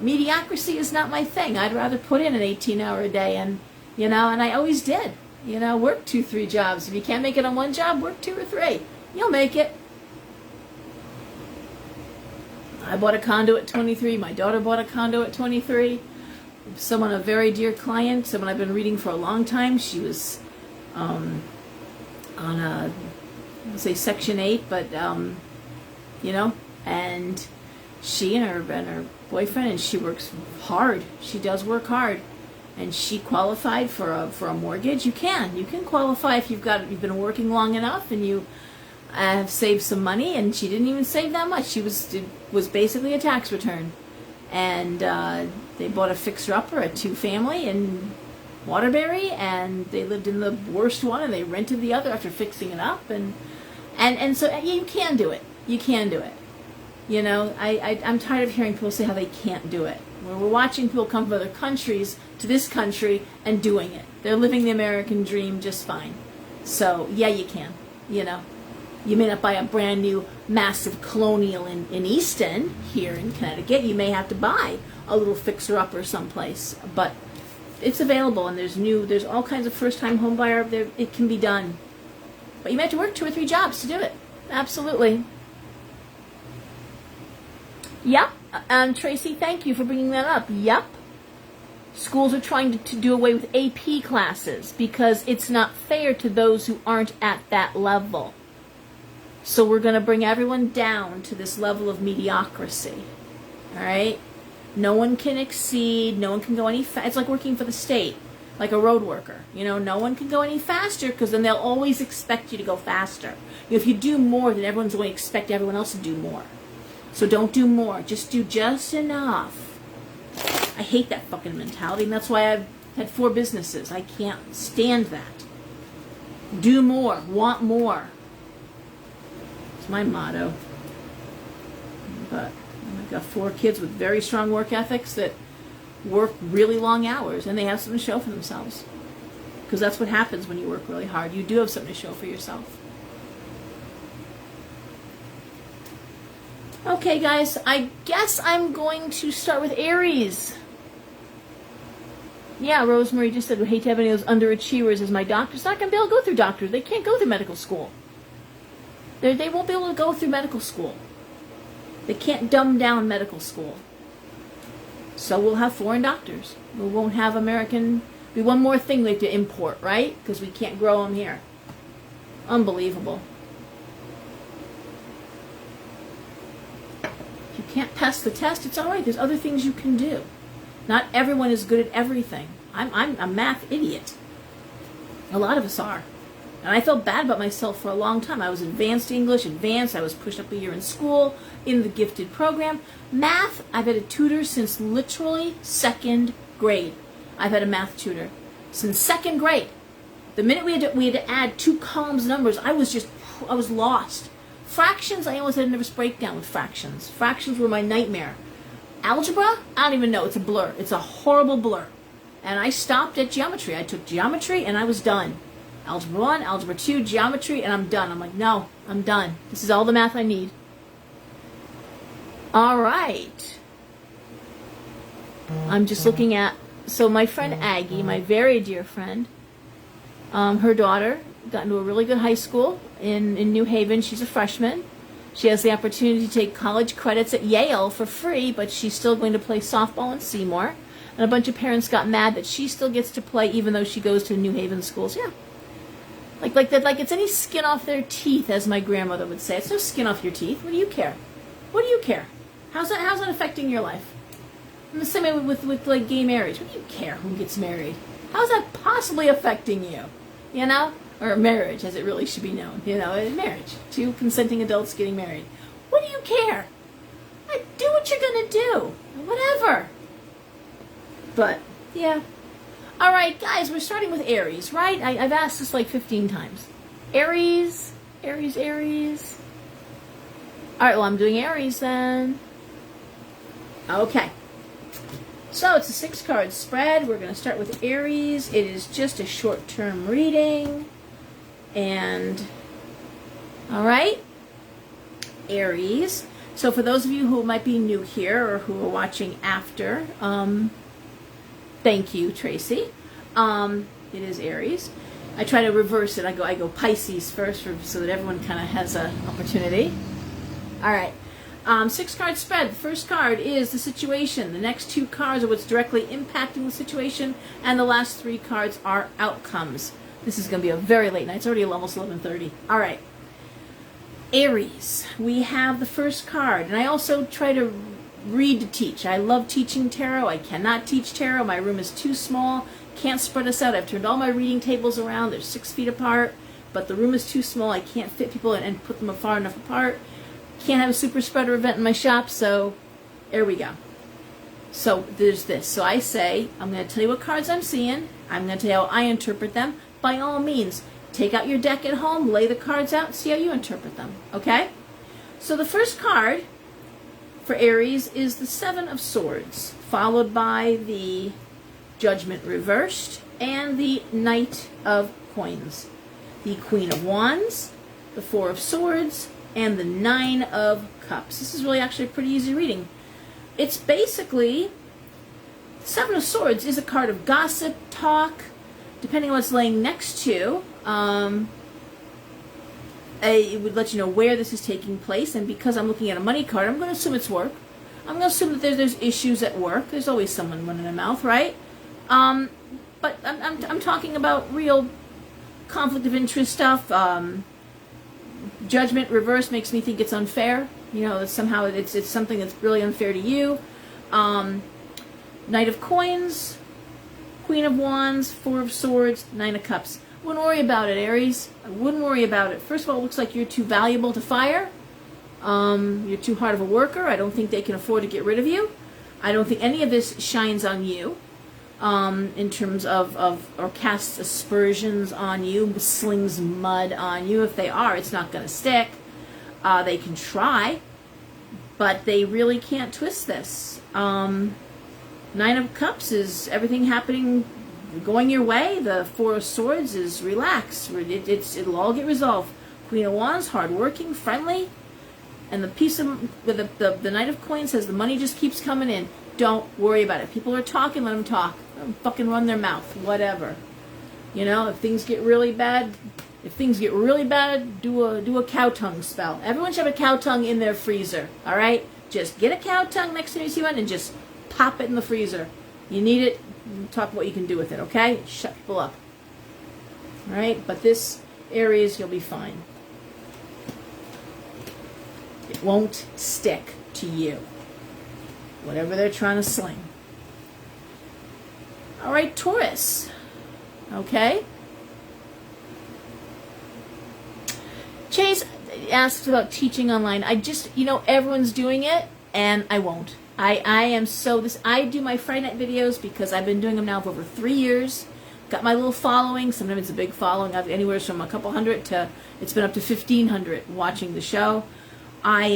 Speaker 1: mediocrity is not my thing. I'd rather put in an 18-hour a day, and I always did. Work 2-3 jobs. If you can't make it on one job, work 2 or 3. You'll make it. I bought a condo at 23. My daughter bought a condo at 23. A very dear client, someone I've been reading for a long time. She was on a, say Section 8, but, and she and her boyfriend, and she works hard. She does work hard. And she qualified for a mortgage. You can qualify if you've been working long enough and you have saved some money. And she didn't even save that much. She was basically a tax return, and they bought a fixer-upper, a 2-family in Waterbury, and they lived in the worst one, and they rented the other after fixing it up, and so you can do it. You can do it. I'm tired of hearing people say how they can't do it. where we're watching people come from other countries to this country and doing it. They're living the American dream just fine. So, yeah, you can, you know. You may not buy a brand new massive colonial in Easton here in Connecticut. You may have to buy a little fixer-upper someplace. But it's available, and there's all kinds of first-time home buyer there. It can be done. But you may have to work 2 or 3 jobs to do it. Absolutely. Yep. Tracy, thank you for bringing that up. Yep. Schools are trying to do away with AP classes because it's not fair to those who aren't at that level. So we're going to bring everyone down to this level of mediocrity. All right? No one can exceed. No one can go any faster. It's like working for the state, like a road worker. You know, no one can go any faster because then they'll always expect you to go faster. If you do more, then everyone's going to expect everyone else to do more. So don't do more. Just do just enough. I hate that fucking mentality, and that's why I've had 4 businesses. I can't stand that. Do more. Want more. It's my motto. But I've got 4 kids with very strong work ethics that work really long hours, and they have something to show for themselves. Because that's what happens when you work really hard. You do have something to show for yourself. Okay, guys, I guess I'm going to start with Aries. Yeah, Rosemary just said, I hate to have any of those underachievers as my doctors. Not going to be able to go through doctors. They can't go through medical school. They won't be able to go through medical school. They can't dumb down medical school. So we'll have foreign doctors. We won't have American. Be one more thing we have to import, right? Because we can't grow them here. Unbelievable. If you can't pass the test, it's all right. There's other things you can do. Not everyone is good at everything. I'm a math idiot. A lot of us are. And I felt bad about myself for a long time. I was advanced English, I was pushed up a year in school, in the gifted program. Math, I've had a tutor since literally 2nd grade. I've had a math tutor since 2nd grade. The minute we had to add 2 columns of numbers, I was lost. Fractions, I almost had a nervous breakdown with fractions. Fractions were my nightmare. Algebra, I don't even know. It's a blur. It's a horrible blur. And I stopped at geometry. I took geometry and I was done. Algebra 1, Algebra 2, geometry, and I'm done. I'm like, no, I'm done. This is all the math I need. All right. I'm just looking at, so my friend Aggie, my very dear friend, her daughter got into a really good high school in New Haven. She's a freshman. She has the opportunity to take college credits at Yale for free, but she's still going to play softball in Seymour. And a bunch of parents got mad that she still gets to play even though she goes to New Haven schools. Yeah. Like that, like it's any skin off their teeth, as my grandmother would say. It's no skin off your teeth. What do you care? What do you care? How's that affecting your life? And the same way with like gay marriage. What do you care who gets married? How's that possibly affecting you? You know? Or marriage, as it really should be known. You know, marriage. 2 consenting adults getting married. What do you care? Do what you're gonna do. Whatever. But, yeah. All right, guys, we're starting with Aries, right? I've asked this like 15 times. Aries, Aries, Aries. All right, well, I'm doing Aries then. Okay. So it's a 6-card spread. We're going to start with Aries. It is just a short-term reading. And, all right, Aries. So for those of you who might be new here or who are watching after, thank you, Tracy. It is Aries. I try to reverse it. I go Pisces first so that everyone kind of has an opportunity. All right. 6-card spread. The first card is the situation. The next 2 cards are what's directly impacting the situation, and the last 3 cards are outcomes. This is going to be a very late night. It's already almost 11:30. All right. Aries. We have the first card, and I also try to read to teach. I love teaching tarot. I cannot teach tarot. My room is too small. Can't spread us out. I've turned all my reading tables around. They're 6 feet apart, but the room is too small. I can't fit people and put them far enough apart. Can't have a super spreader event in my shop, so there we go. So there's this. So I say, I'm going to tell you what cards I'm seeing. I'm going to tell you how I interpret them. By all means, take out your deck at home, lay the cards out, see how you interpret them. Okay? So the first card for Aries is the Seven of Swords, followed by the Judgment reversed and the Knight of Coins, the Queen of Wands, the Four of Swords, and the Nine of Cups. This is really actually a pretty easy reading. It's basically, Seven of Swords is a card of gossip, talk, depending on what's laying next to. It would let you know where this is taking place, and because I'm looking at a money card, I'm going to assume it's work. I'm going to assume that there's issues at work. There's always someone running their mouth, right? But I'm talking about real conflict of interest stuff. Judgment reverse makes me think it's unfair. You know, somehow it's something that's really unfair to you. Knight of Coins, Queen of Wands, Four of Swords, Nine of Cups. Wouldn't worry about it, Aries. I wouldn't worry about it. First of all, it looks like you're too valuable to fire. You're too hard of a worker. I don't think they can afford to get rid of you. I don't think any of this shines on you in terms of or casts aspersions on you, slings mud on you. If they are, it's not going to stick. They can try, but they really can't twist this. Nine of Cups is everything happening, going your way. The Four of Swords is relax. It'll all get resolved. Queen of Wands, hardworking, friendly, and the Knight of Coins says the money just keeps coming in. Don't worry about it. People are talking, let them talk. Let them fucking run their mouth. Whatever. You know, if things get really bad, do a cow tongue spell. Everyone should have a cow tongue in their freezer. All right, just get a cow tongue next to you and just pop it in the freezer. You need it. Talk what you can do with it, okay? Shut people up. All right, but this Aries, you'll be fine. It won't stick to you. Whatever they're trying to sling. All right, Taurus. Okay. Chase asks about teaching online. Everyone's doing it, and I won't. I do my Friday night videos because I've been doing them now for over 3 years. Got my little following. Sometimes it's a big following. I've anywhere from a couple hundred to it's been up to 1,500 watching the show. I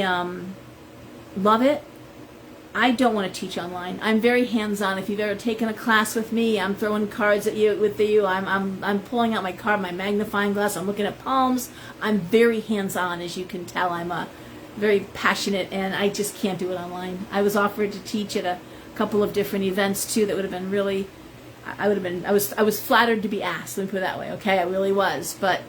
Speaker 1: love it. I don't want to teach online. I'm very hands-on. If you've ever taken a class with me, I'm throwing cards at you with you. I'm pulling out my card, my magnifying glass. I'm looking at palms. I'm very hands-on, as you can tell. I'm very passionate, and I just can't do it online. I was offered to teach at a couple of different events too. That would have been really. I was flattered to be asked. Let me put it that way. Okay, I really was, but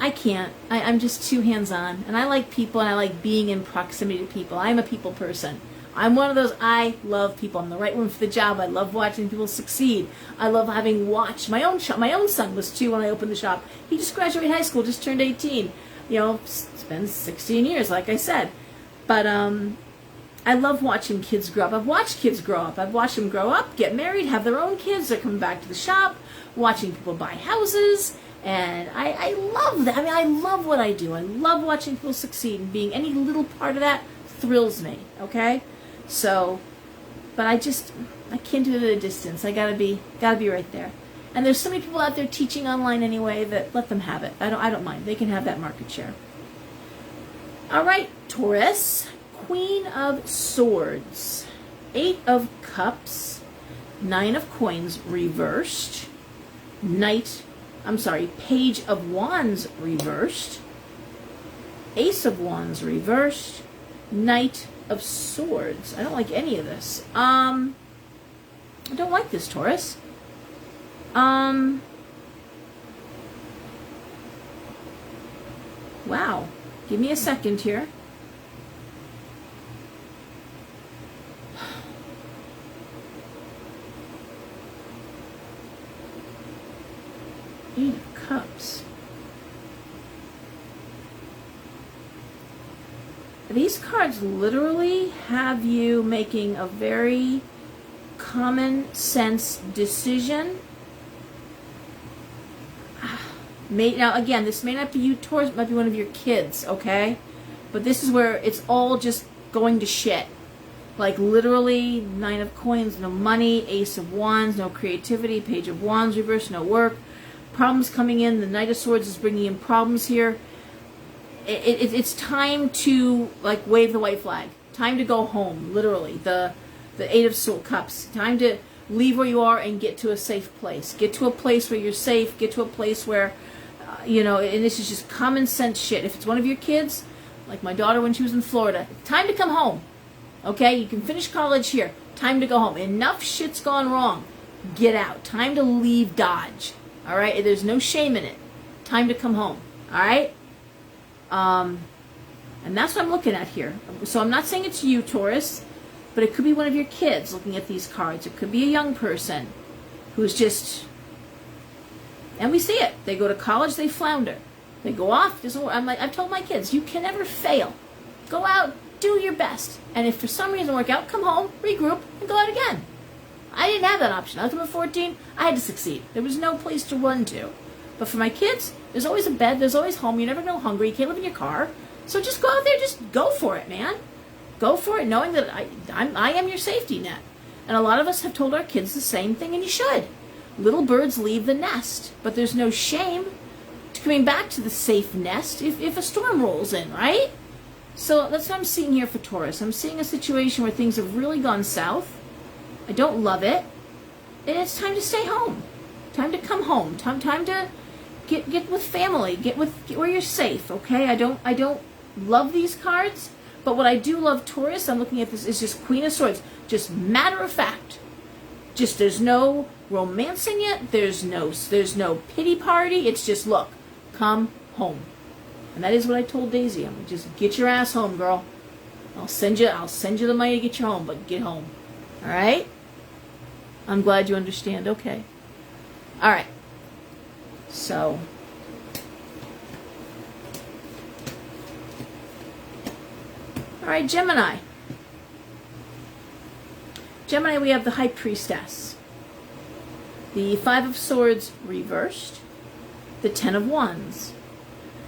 Speaker 1: I can't. I'm just too hands-on, and I like people, and I like being in proximity to people. I'm a people person. I'm one of those, I love people. I'm the right one for the job. I love watching people succeed. I love having watched my own shop. My own son was 2 when I opened the shop. He just graduated high school, just turned 18. You know, it's been 16 years, like I said. But I love watching kids grow up. I've watched kids grow up. I've watched them grow up, get married, have their own kids. They're coming back to the shop, watching people buy houses. And I love that. I mean, I love what I do. I love watching people succeed, and being any little part of that thrills me, okay? So, but I can't do it at a distance. I gotta be right there. And there's so many people out there teaching online anyway that let them have it. I don't mind. They can have that market share. All right, Taurus, Queen of Swords, 8 of Cups, 9 of Coins reversed, Page of Wands reversed, Ace of Wands reversed, Knight of Swords. I don't like any of this. I don't like this, Taurus. Wow. Give me a second here. Eight of Cups. These cards literally have you making a very common sense decision. Now, again, this may not be you, Taurus, it might be one of your kids, okay? But this is where it's all just going to shit. Like, literally, 9 of Coins, no money, Ace of Wands, no creativity, Page of Wands reversed, no work. Problems coming in. The Knight of Swords is bringing in problems here. it's time to like wave the white flag. Time to go home, literally. The Eight of Cups. Time to leave where you are and get to a safe place. Get to a place where you're safe. Get to a place where, and this is just common sense shit. If it's one of your kids, like my daughter when she was in Florida, time to come home. Okay? You can finish college here. Time to go home. Enough shit's gone wrong. Get out. Time to leave Dodge. All right? There's no shame in it. Time to come home. All right? And that's what I'm looking at here. So I'm not saying it's you, Taurus, but it could be one of your kids looking at these cards. It could be a young person who's just, and we see it. They go to college, they flounder. They go off, doesn't work. I've told my kids, you can never fail. Go out, do your best. And if for some reason it work out, come home, regroup, and go out again. I didn't have that option. I was number 14. I had to succeed. There was no place to run to. But for my kids, there's always a bed, there's always home. You never go hungry. You can't live in your car. So just go out there, just go for it, man. Go for it, knowing that I am your safety net. And a lot of us have told our kids the same thing, and you should. Little birds leave the nest, but there's no shame to coming back to the safe nest if a storm rolls in, right? So that's what I'm seeing here for Taurus. I'm seeing a situation where things have really gone south. I don't love it. And it's time to stay home. Time to come home. Time to get with family. Get where you're safe, okay? I don't love these cards, but what I do love, Taurus, I'm looking at this, is just Queen of Swords. Just matter of fact. Just there's no romancing it. There's no pity party. It's just, look, come home. And that is what I told Daisy. I'm just get your ass home, girl. I'll send you the money to get you home, but get home. All right? I'm glad you understand. Okay. All right. So all right, Gemini. Gemini, we have the High Priestess. The Five of Swords reversed. The Ten of Wands.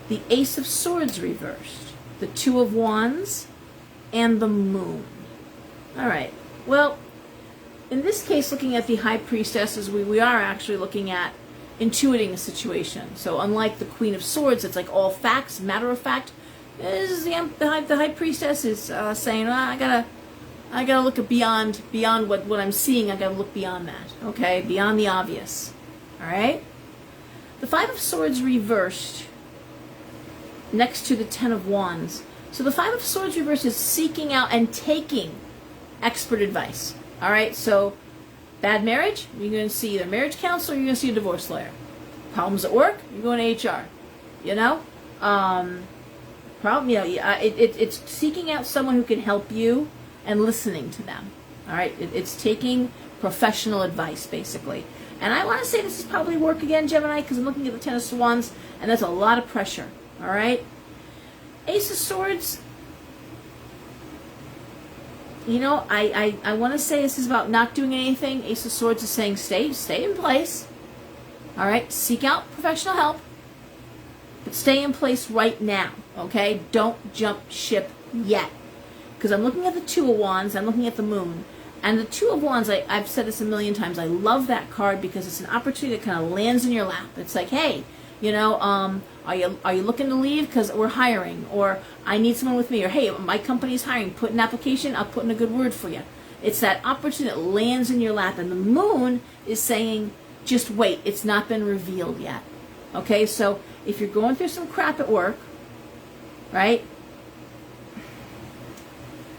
Speaker 1: The Ace of Swords reversed. The Two of Wands. And the Moon. All right. Well, in this case, looking at the High Priestess, as we are actually looking at intuiting a situation. So unlike the Queen of Swords, it's like all facts, matter of fact. This is the High Priestess is saying, I gotta look beyond what I'm seeing. I gotta look beyond that. Okay, beyond the obvious. All right. The Five of Swords reversed next to the Ten of Wands. So the Five of Swords reversed is seeking out and taking expert advice. All right. So bad marriage, you're going to see either marriage counselor or you're going to see a divorce lawyer. Problems at work, you're going to HR. It's seeking out someone who can help you and listening to them. All right, it's taking professional advice, basically. And I want to say this is probably work again, Gemini, because I'm looking at the Ten of Wands, and that's a lot of pressure. All right, Ace of Swords. I want to say this is about not doing anything. Ace of Swords is saying stay in place. All right, seek out professional help, but stay in place right now. Okay, don't jump ship yet. Because I'm looking at the Two of Wands, I'm looking at the Moon, and the Two of Wands. I've said this a million times. I love that card because it's an opportunity that kind of lands in your lap. It's like, hey, are you looking to leave because we're hiring, or I need someone with me, or hey, my company's hiring, put an application, I'll put in a good word for you. It's that opportunity that lands in your lap, and the Moon is saying, just wait, it's not been revealed yet. Okay, so if you're going through some crap at work, right,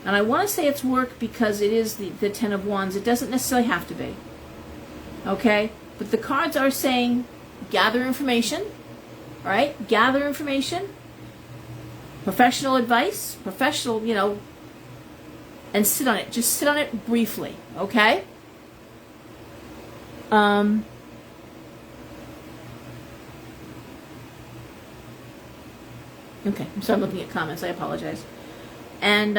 Speaker 1: and I want to say it's work because it is the Ten of Wands, it doesn't necessarily have to be, okay, but the cards are saying gather information. All right, gather information, professional advice, and sit on it. Just sit on it briefly, okay? Okay, so I'm looking at comments. I apologize. And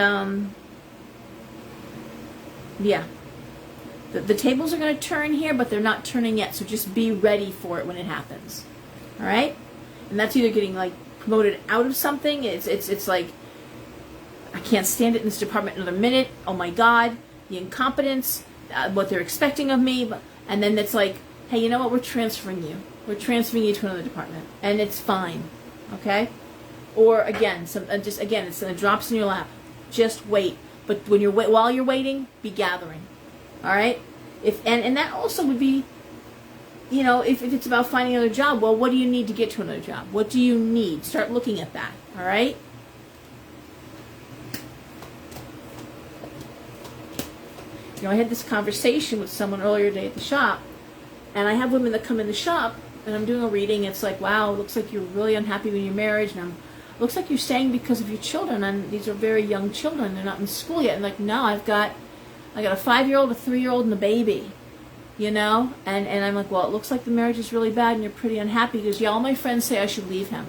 Speaker 1: yeah, the tables are going to turn here, but they're not turning yet. So just be ready for it when it happens. All right. And that's either getting like promoted out of something. It's like, I can't stand it in this department another minute. Oh my God, the incompetence, what they're expecting of me. And then it's like, hey, you know what? We're transferring you. We're transferring you to another department, and it's fine. Okay. Or again, it's it drops in your lap. Just wait. But when while you're waiting, be gathering. All right? And that also would be, if it's about finding another job, well, what do you need to get to another job? What do you need? Start looking at that. All right? I had this conversation with someone earlier today at the shop, and I have women that come in the shop, and I'm doing a reading. It's like, wow, it looks like you're really unhappy with your marriage, and looks like you're staying because of your children, and these are very young children. They're not in school yet. And like, no, I got a 5-year-old, a 3-year-old, and a baby, And I'm like, well, it looks like the marriage is really bad, and you're pretty unhappy. Because all my friends say I should leave him.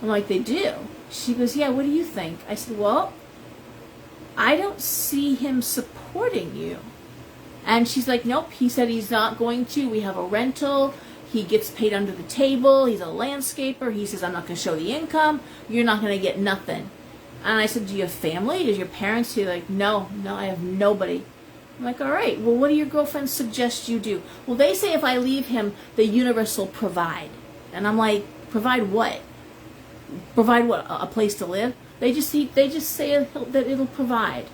Speaker 1: I'm like, they do? She goes, yeah, what do you think? I said, well, I don't see him supporting you. And she's like, nope, he said he's not going to. We have a rental. He gets paid under the table. He's a landscaper. He says, I'm not going to show the income. You're not going to get nothing. And I said, do you have family? Does your parents? She's like, no, I have nobody. I'm like, all right, well, what do your girlfriends suggest you do? Well, they say if I leave him, the universe will provide. And I'm like, provide what? Provide what? A place to live? They just say that it'll provide.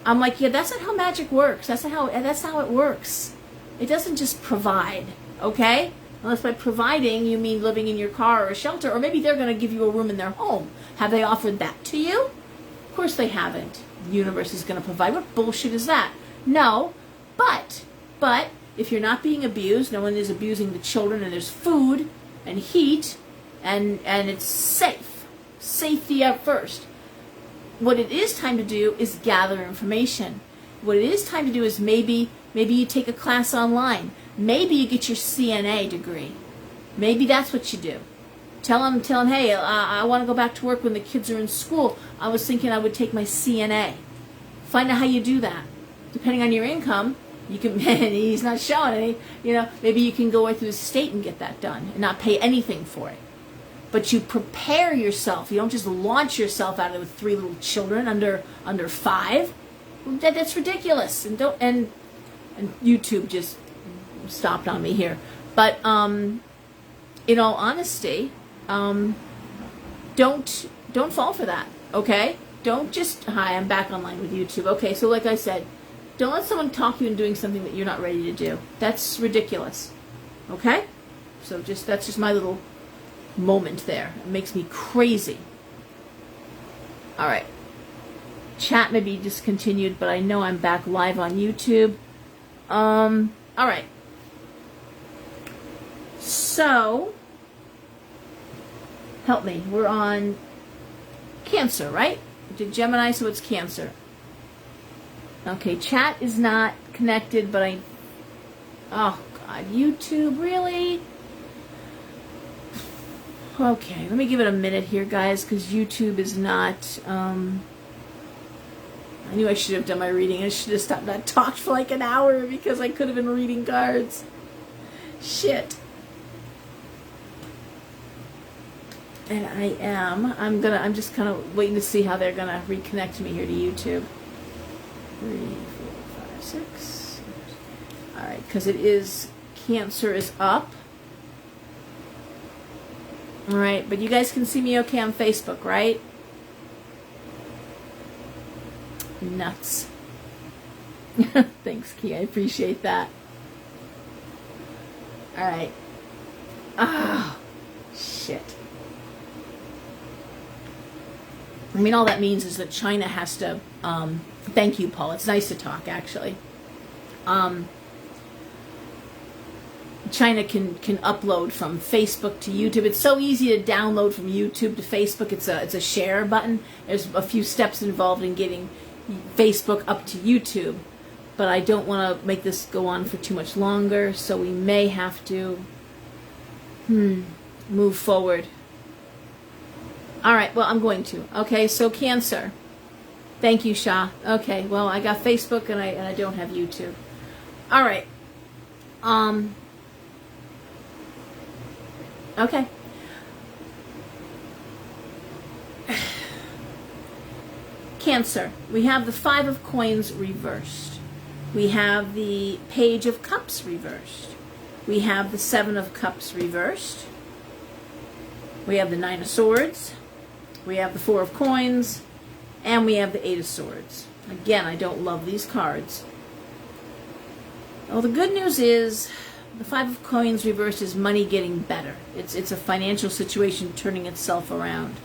Speaker 1: I'm like, yeah, that's not how magic works. That's how it works. It doesn't just provide, okay? Unless by providing you mean living in your car or a shelter, or maybe they're going to give you a room in their home. Have they offered that to you? Of course they haven't. The universe is going to provide. What bullshit is that? No, but if you're not being abused, no one is abusing the children, and there's food and heat, and it's safe. Safety at first. What it is time to do is gather information. What it is time to do is maybe you take a class online. Maybe you get your CNA degree. Maybe that's what you do. Tell them, hey, I want to go back to work when the kids are in school. I was thinking I would take my CNA. Find out how you do that. Depending on your income, you can. He's not showing any. Maybe you can go right through the state and get that done and not pay anything for it. But you prepare yourself. You don't just launch yourself out of it with 3 little children under 5. That's ridiculous. And YouTube just stopped on me here. But in all honesty, don't fall for that. Okay? Don't just hi. I'm back online with YouTube. Okay, so like I said, don't let someone talk you into doing something that you're not ready to do. That's ridiculous. Okay? So that's just my little moment there. It makes me crazy. All right. Chat may be discontinued, but I know I'm back live on YouTube. All right. So, help me. We're on Cancer, right? Did Gemini, so it's Cancer. Okay, chat is not connected, but oh God, YouTube, really? Okay, let me give it a minute here, guys, because YouTube is not, I knew I should have done my reading. I should have stopped and talked for like an hour because I could have been reading cards. Shit. And I'm just kind of waiting to see how they're going to reconnect me here to YouTube. 3, 4, 5, 6. All right, because it is, Cancer is up. All right, but you guys can see me okay on Facebook, right? Nuts. Thanks, Key. I appreciate that. All right. Ah, shit. I mean, all that means is that China has to, thank you, Paul. It's nice to talk, actually. China can upload from Facebook to YouTube. It's so easy to download from YouTube to Facebook. It's a share button. There's a few steps involved in getting Facebook up to YouTube. But I don't want to make this go on for too much longer, so we may have to move forward. All right, well, I'm going to. Okay, so Cancer. Thank you, Shah. Okay, well, I got Facebook and I don't have YouTube. All right. Okay. Cancer. We have the 5 of Coins reversed. We have the Page of Cups reversed. We have the 7 of Cups reversed. We have the 9 of Swords. We have the Four of Coins, and we have the Eight of Swords. Again, I don't love these cards. Well, the good news is the Five of Coins reversed is money getting better. It's a financial situation turning itself around.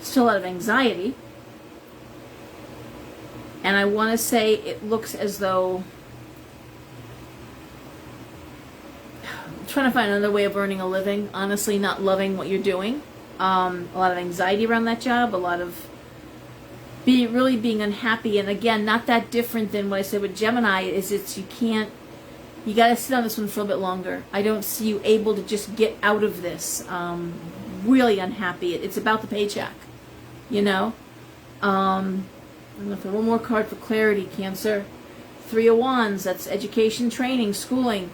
Speaker 1: Still a lot of anxiety. And I want to say it looks as though I'm trying to find another way of earning a living. Honestly, not loving what you're doing. A lot of anxiety around that job. A lot of really being unhappy. And again, not that different than what I said with Gemini. You got to sit on this one for a bit longer. I don't see you able to just get out of this. Really unhappy. It's about the paycheck. I'm going to throw one more card for clarity, Cancer. Three of Wands, that's education, training, schooling.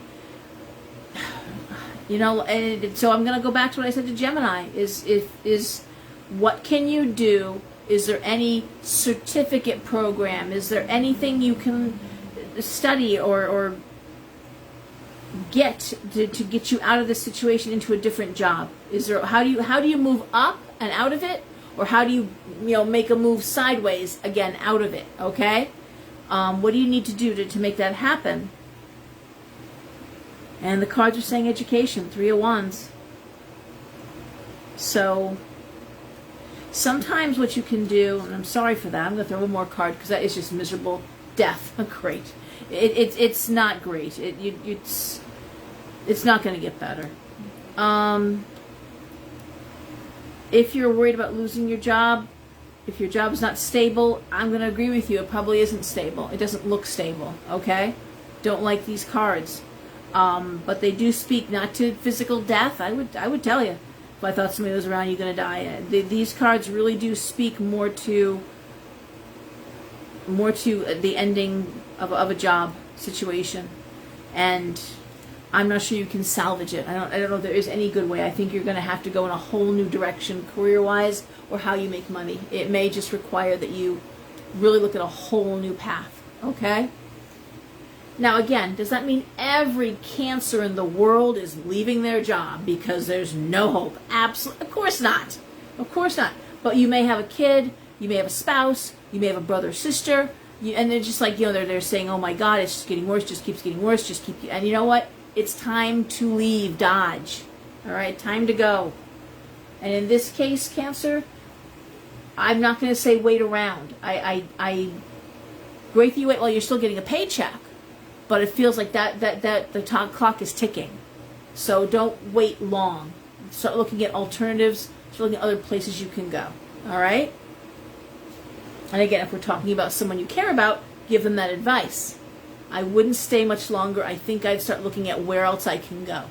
Speaker 1: And so I'm going to go back to what I said to Gemini, is what can you do? Is there any certificate program? Is there anything you can study or get to get you out of this situation into a different job? How do you move up and out of it? Or how do you make a move sideways, again, out of it, okay? What do you need to do to make that happen? And the cards are saying education, Three of Wands. So, sometimes what you can do, and I'm sorry for that, I'm going to throw one more card because that is just miserable. Death, great. It's not great. It's not going to get better. If you're worried about losing your job, if your job is not stable, I'm going to agree with you. It probably isn't stable. It doesn't look stable, okay? Don't like these cards. But they do speak not to physical death. I would tell you. If I thought somebody was around, you're going to die. These cards really do speak more to the ending of a job situation. And I'm not sure you can salvage it. I don't know if there is any good way. I think you're going to have to go in a whole new direction career-wise or how you make money. It may just require that you really look at a whole new path, okay? Now, again, does that mean every Cancer in the world is leaving their job because there's no hope? Absolutely. Of course not. Of course not. But you may have a kid, you may have a spouse, you may have a brother or sister, and they're just like, they're saying, oh my God, it's just getting worse, just keeps getting worse, and you know what? It's time to leave Dodge. All right, time to go. And in this case, Cancer, I'm not going to say wait around. I great that you wait while you're still getting a paycheck, but it feels like that the clock is ticking. So don't wait long. Start looking at alternatives. Start looking at other places you can go. All right. And again, if we're talking about someone you care about, give them that advice. I wouldn't stay much longer. I think I'd start looking at where else I can go.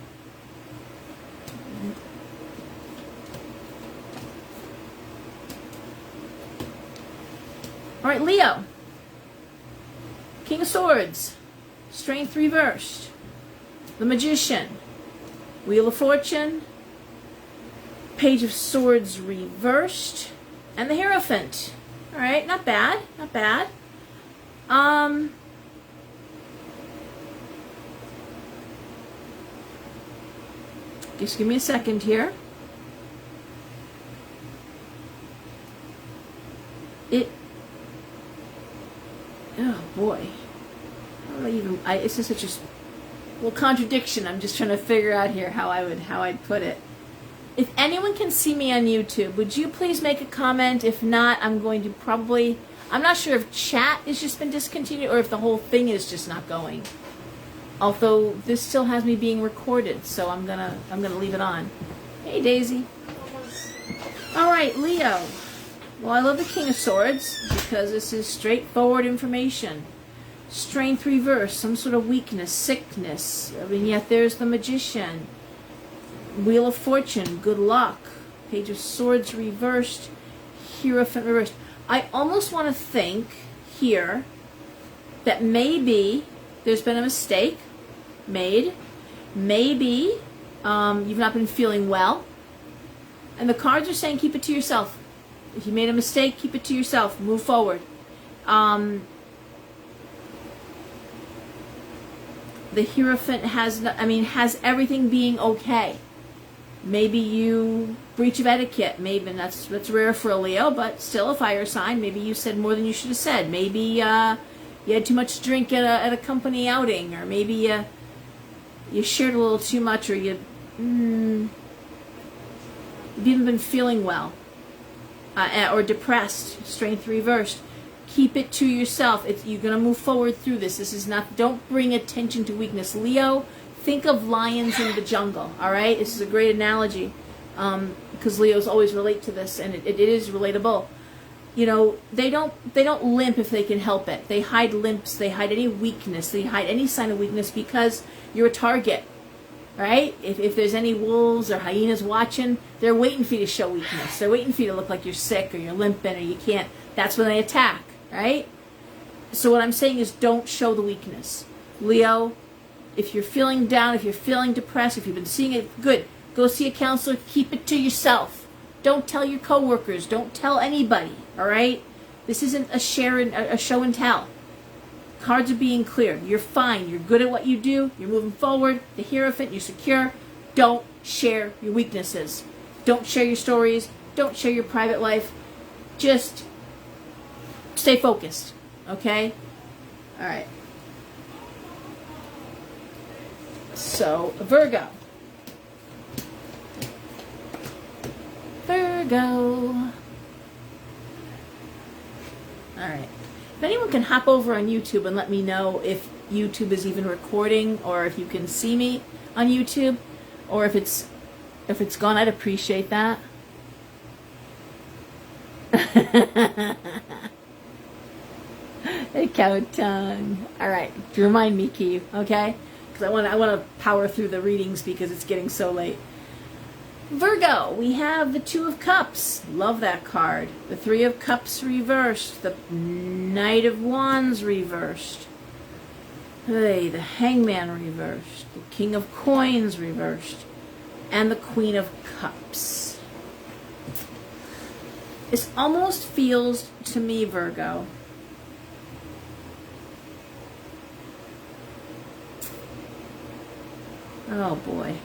Speaker 1: All right, Leo. King of Swords. Strength reversed. The Magician. Wheel of Fortune. Page of Swords reversed. And the Hierophant. All right, not bad. Not bad. Just give me a second here. Oh boy. It's just such a contradiction. I'm just trying to figure out here how I'd put it. If anyone can see me on YouTube, would you please make a comment? If not, I'm going to I'm not sure if chat has just been discontinued or if the whole thing is just not going. Although this still has me being recorded, so I'm gonna leave it on. Hey, Daisy. All right, Leo. Well, I love the King of Swords because this is straightforward information. Strength reversed, some sort of weakness, sickness. Yet there's the Magician. Wheel of Fortune, good luck. Page of Swords reversed. Hierophant reversed. I almost want to think here that maybe there's been a mistake made. Maybe you've not been feeling well. And the cards are saying keep it to yourself. If you made a mistake, keep it to yourself. Move forward. The Hierophant has everything being okay. Maybe you breach of etiquette. Maybe, and that's rare for a Leo, but still a fire sign. Maybe you said more than you should have said. Maybe you had too much to drink at a company outing, or maybe you shared a little too much, or you've even been feeling well, or depressed. Strength reversed. Keep it to yourself. You're going to move forward through this. This is not. Don't bring attention to weakness, Leo. Think of lions in the jungle, all right? This is a great analogy because Leos always relate to this, and it is relatable. You know, they don't limp if they can help it. They hide limps. They hide any weakness. They hide any sign of weakness because you're a target, right? If there's any wolves or hyenas watching, they're waiting for you to show weakness. They're waiting for you to look like you're sick or you're limping or you can't. That's when they attack, right? So what I'm saying is don't show the weakness. Leo, if you're feeling down, if you're feeling depressed, if you've been seeing it, good. Go see a counselor. Keep it to yourself. Don't tell your coworkers. Don't tell anybody. All right? This isn't a show and tell. Cards are being clear. You're fine. You're good at what you do. You're moving forward. The Hierophant. You're secure. Don't share your weaknesses. Don't share your stories. Don't share your private life. Just stay focused. Okay? All right. So, Virgo. All right. If anyone can hop over on YouTube and let me know if YouTube is even recording, or if you can see me on YouTube, or if it's gone, I'd appreciate that. Hey, cow tongue. All right. Remind me, Keith, okay? I want to power through the readings because it's getting so late. Virgo, we have the Two of Cups. Love that card. The Three of Cups reversed. The Knight of Wands reversed. Hey, the Hangman reversed. The King of Coins reversed. And the Queen of Cups. This almost feels to me, Virgo, oh boy.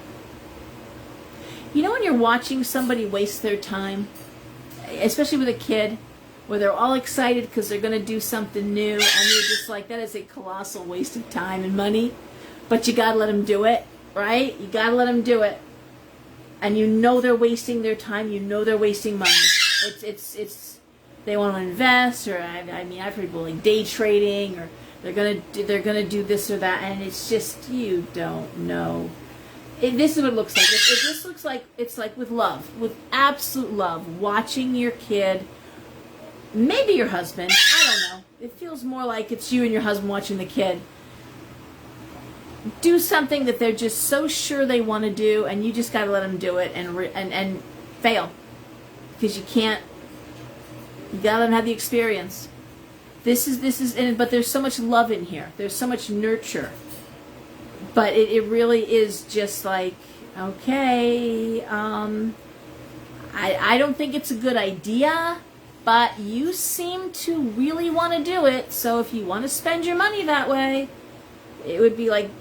Speaker 1: You know when you're watching somebody waste their time, especially with a kid, where they're all excited because they're going to do something new, and you're just like, that is a colossal waste of time and money, but you got to let them do it, right? You got to let them do it. And you know they're wasting their time, you know they're wasting money. It's they want to invest, or I mean, I've heard people like day trading, or they're gonna do this or that, and it's just, you don't know. This is what it looks like. This looks like it's like with love, with absolute love, watching your kid, maybe your husband. I don't know. It feels more like it's you and your husband watching the kid do something that they're just so sure they want to do, and you just got to let them do it and fail because you can't. You got to let them have the experience. This is, but there's so much love in here. There's so much nurture. But it really is just like, okay, I don't think it's a good idea, but you seem to really want to do it. So if you want to spend your money that way, it would be like,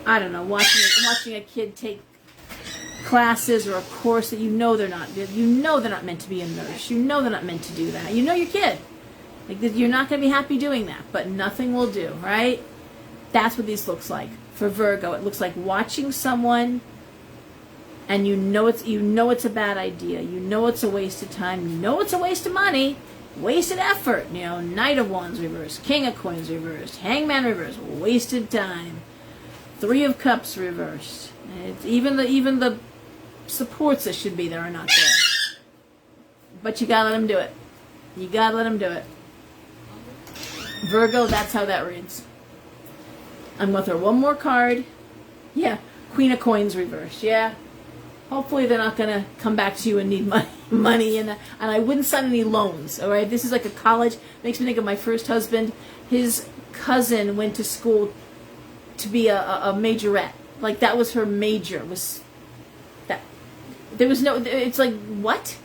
Speaker 1: I don't know, watching a kid take classes or a course that you know they're not meant to be a nurse. You know they're not meant to do that. You know your kid. Like, you're not going to be happy doing that, but nothing will do, right? That's what this looks like for Virgo. It looks like watching someone, and you know it's a bad idea. You know it's a waste of time. You know it's a waste of money, wasted effort. You know, Knight of Wands reversed, King of Coins reversed, Hangman reversed, wasted time. Three of Cups reversed. It's even the supports that should be there are not there. But you gotta let them do it. You gotta let them do it. Virgo, that's how that reads. I'm going to throw one more card. Yeah, Queen of Coins reversed. Yeah. Hopefully they're not going to come back to you and need money. And I wouldn't sign any loans, all right? This is like a college. Makes me think of my first husband. His cousin went to school to be a majorette. Like, that was her major. Was that? There was no, it's like, what?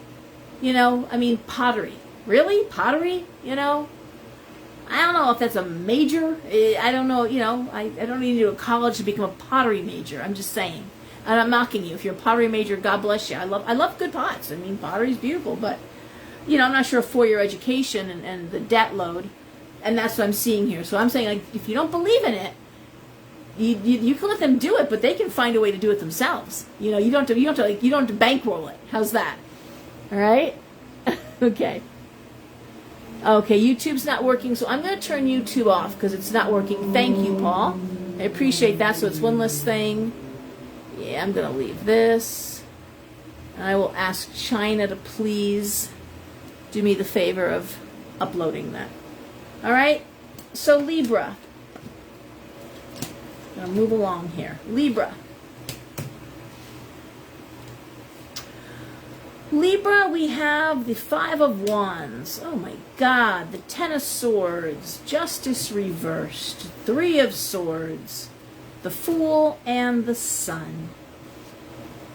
Speaker 1: You know, I mean, pottery. Really? Pottery? You know? I don't know if that's a major. I don't know, you know, I don't need to go to college to become a pottery major. I'm just saying. And I'm mocking you. If you're a pottery major, God bless you. I love good pots. I mean, pottery's beautiful, but I'm not sure for your education and the debt load, and that's what I'm seeing here. So I'm saying, like, if you don't believe in it, you can let them do it, but they can find a way to do it themselves. You don't have to bankroll it. How's that? All right? Okay. Okay, YouTube's not working, so I'm going to turn YouTube off because it's not working. Thank you, Paul. I appreciate that. So it's one less thing. Yeah, I'm going to leave this. And I will ask China to please do me the favor of uploading that. All right? So Libra. I'm going to move along here. Libra. Libra, we have the Five of Wands. Oh my God. The Ten of Swords. Justice reversed. Three of Swords. The Fool and the Sun.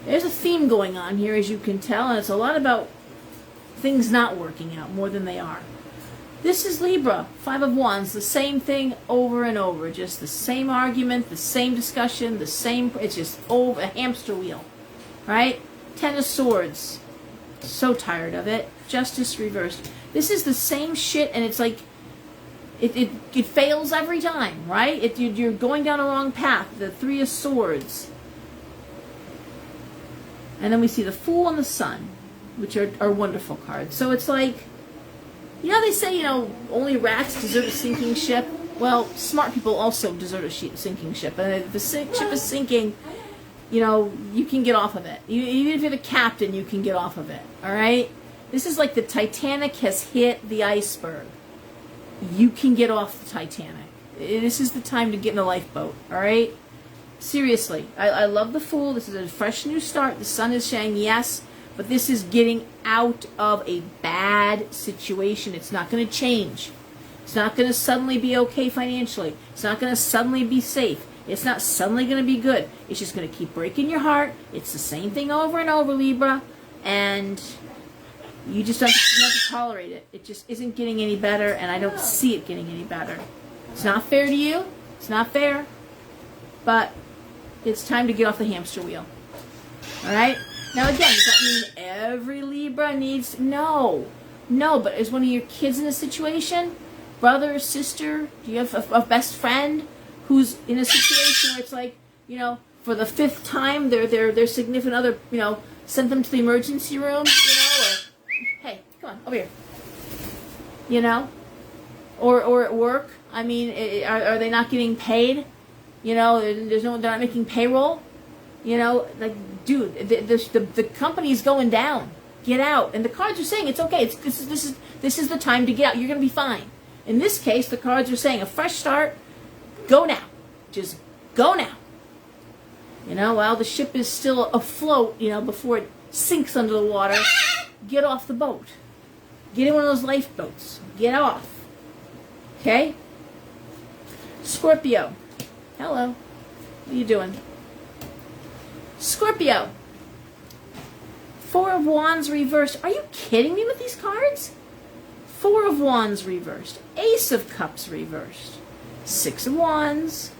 Speaker 1: There's a theme going on here, as you can tell, and it's a lot about things not working out more than they are. This is Libra, Five of Wands, the same thing over and over, just the same argument, the same discussion, it's just over a hamster wheel, right? Ten of Swords, so tired of it. Justice reversed. This is the same shit, and it's like, it fails every time, right? You're going down a wrong path. The Three of Swords. And then we see the Fool and the Sun, which are wonderful cards. So it's like, they say, only rats deserve a sinking ship. Well, smart people also deserve a sinking ship. And if the ship is sinking, you can get off of it. Even if you're the captain, you can get off of it. All right? This is like the Titanic has hit the iceberg. You can get off the Titanic. This is the time to get in a lifeboat. All right? Seriously. I love the Fool. This is a fresh new start. The Sun is saying yes. But this is getting out of a bad situation. It's not going to change. It's not going to suddenly be okay financially. It's not going to suddenly be safe. It's not suddenly going to be good. It's just going to keep breaking your heart. It's the same thing over and over, Libra. And you just have to tolerate it. It just isn't getting any better, and I don't see it getting any better. It's not fair to you. It's not fair. But it's time to get off the hamster wheel. All right? Now, again, does that mean every Libra needs... No, but is one of your kids in a situation? Brother, sister? Do you have a best friend who's in a situation where it's like, for the fifth time, their significant other, sent them to the emergency room, or, hey, come on, over here. Or at work. I mean, are they not getting paid? They're not making payroll. Dude, the company's going down. Get out. And the cards are saying it's okay. This is the time to get out. You're going to be fine. In this case, the cards are saying a fresh start. Go now. Just go now. While the ship is still afloat, before it sinks under the water, get off the boat. Get in one of those lifeboats. Get off. Okay? Scorpio. Hello. What are you doing? Scorpio. Four of Wands reversed. Are you kidding me with these cards? Four of Wands reversed. Ace of Cups reversed. Six of Wands.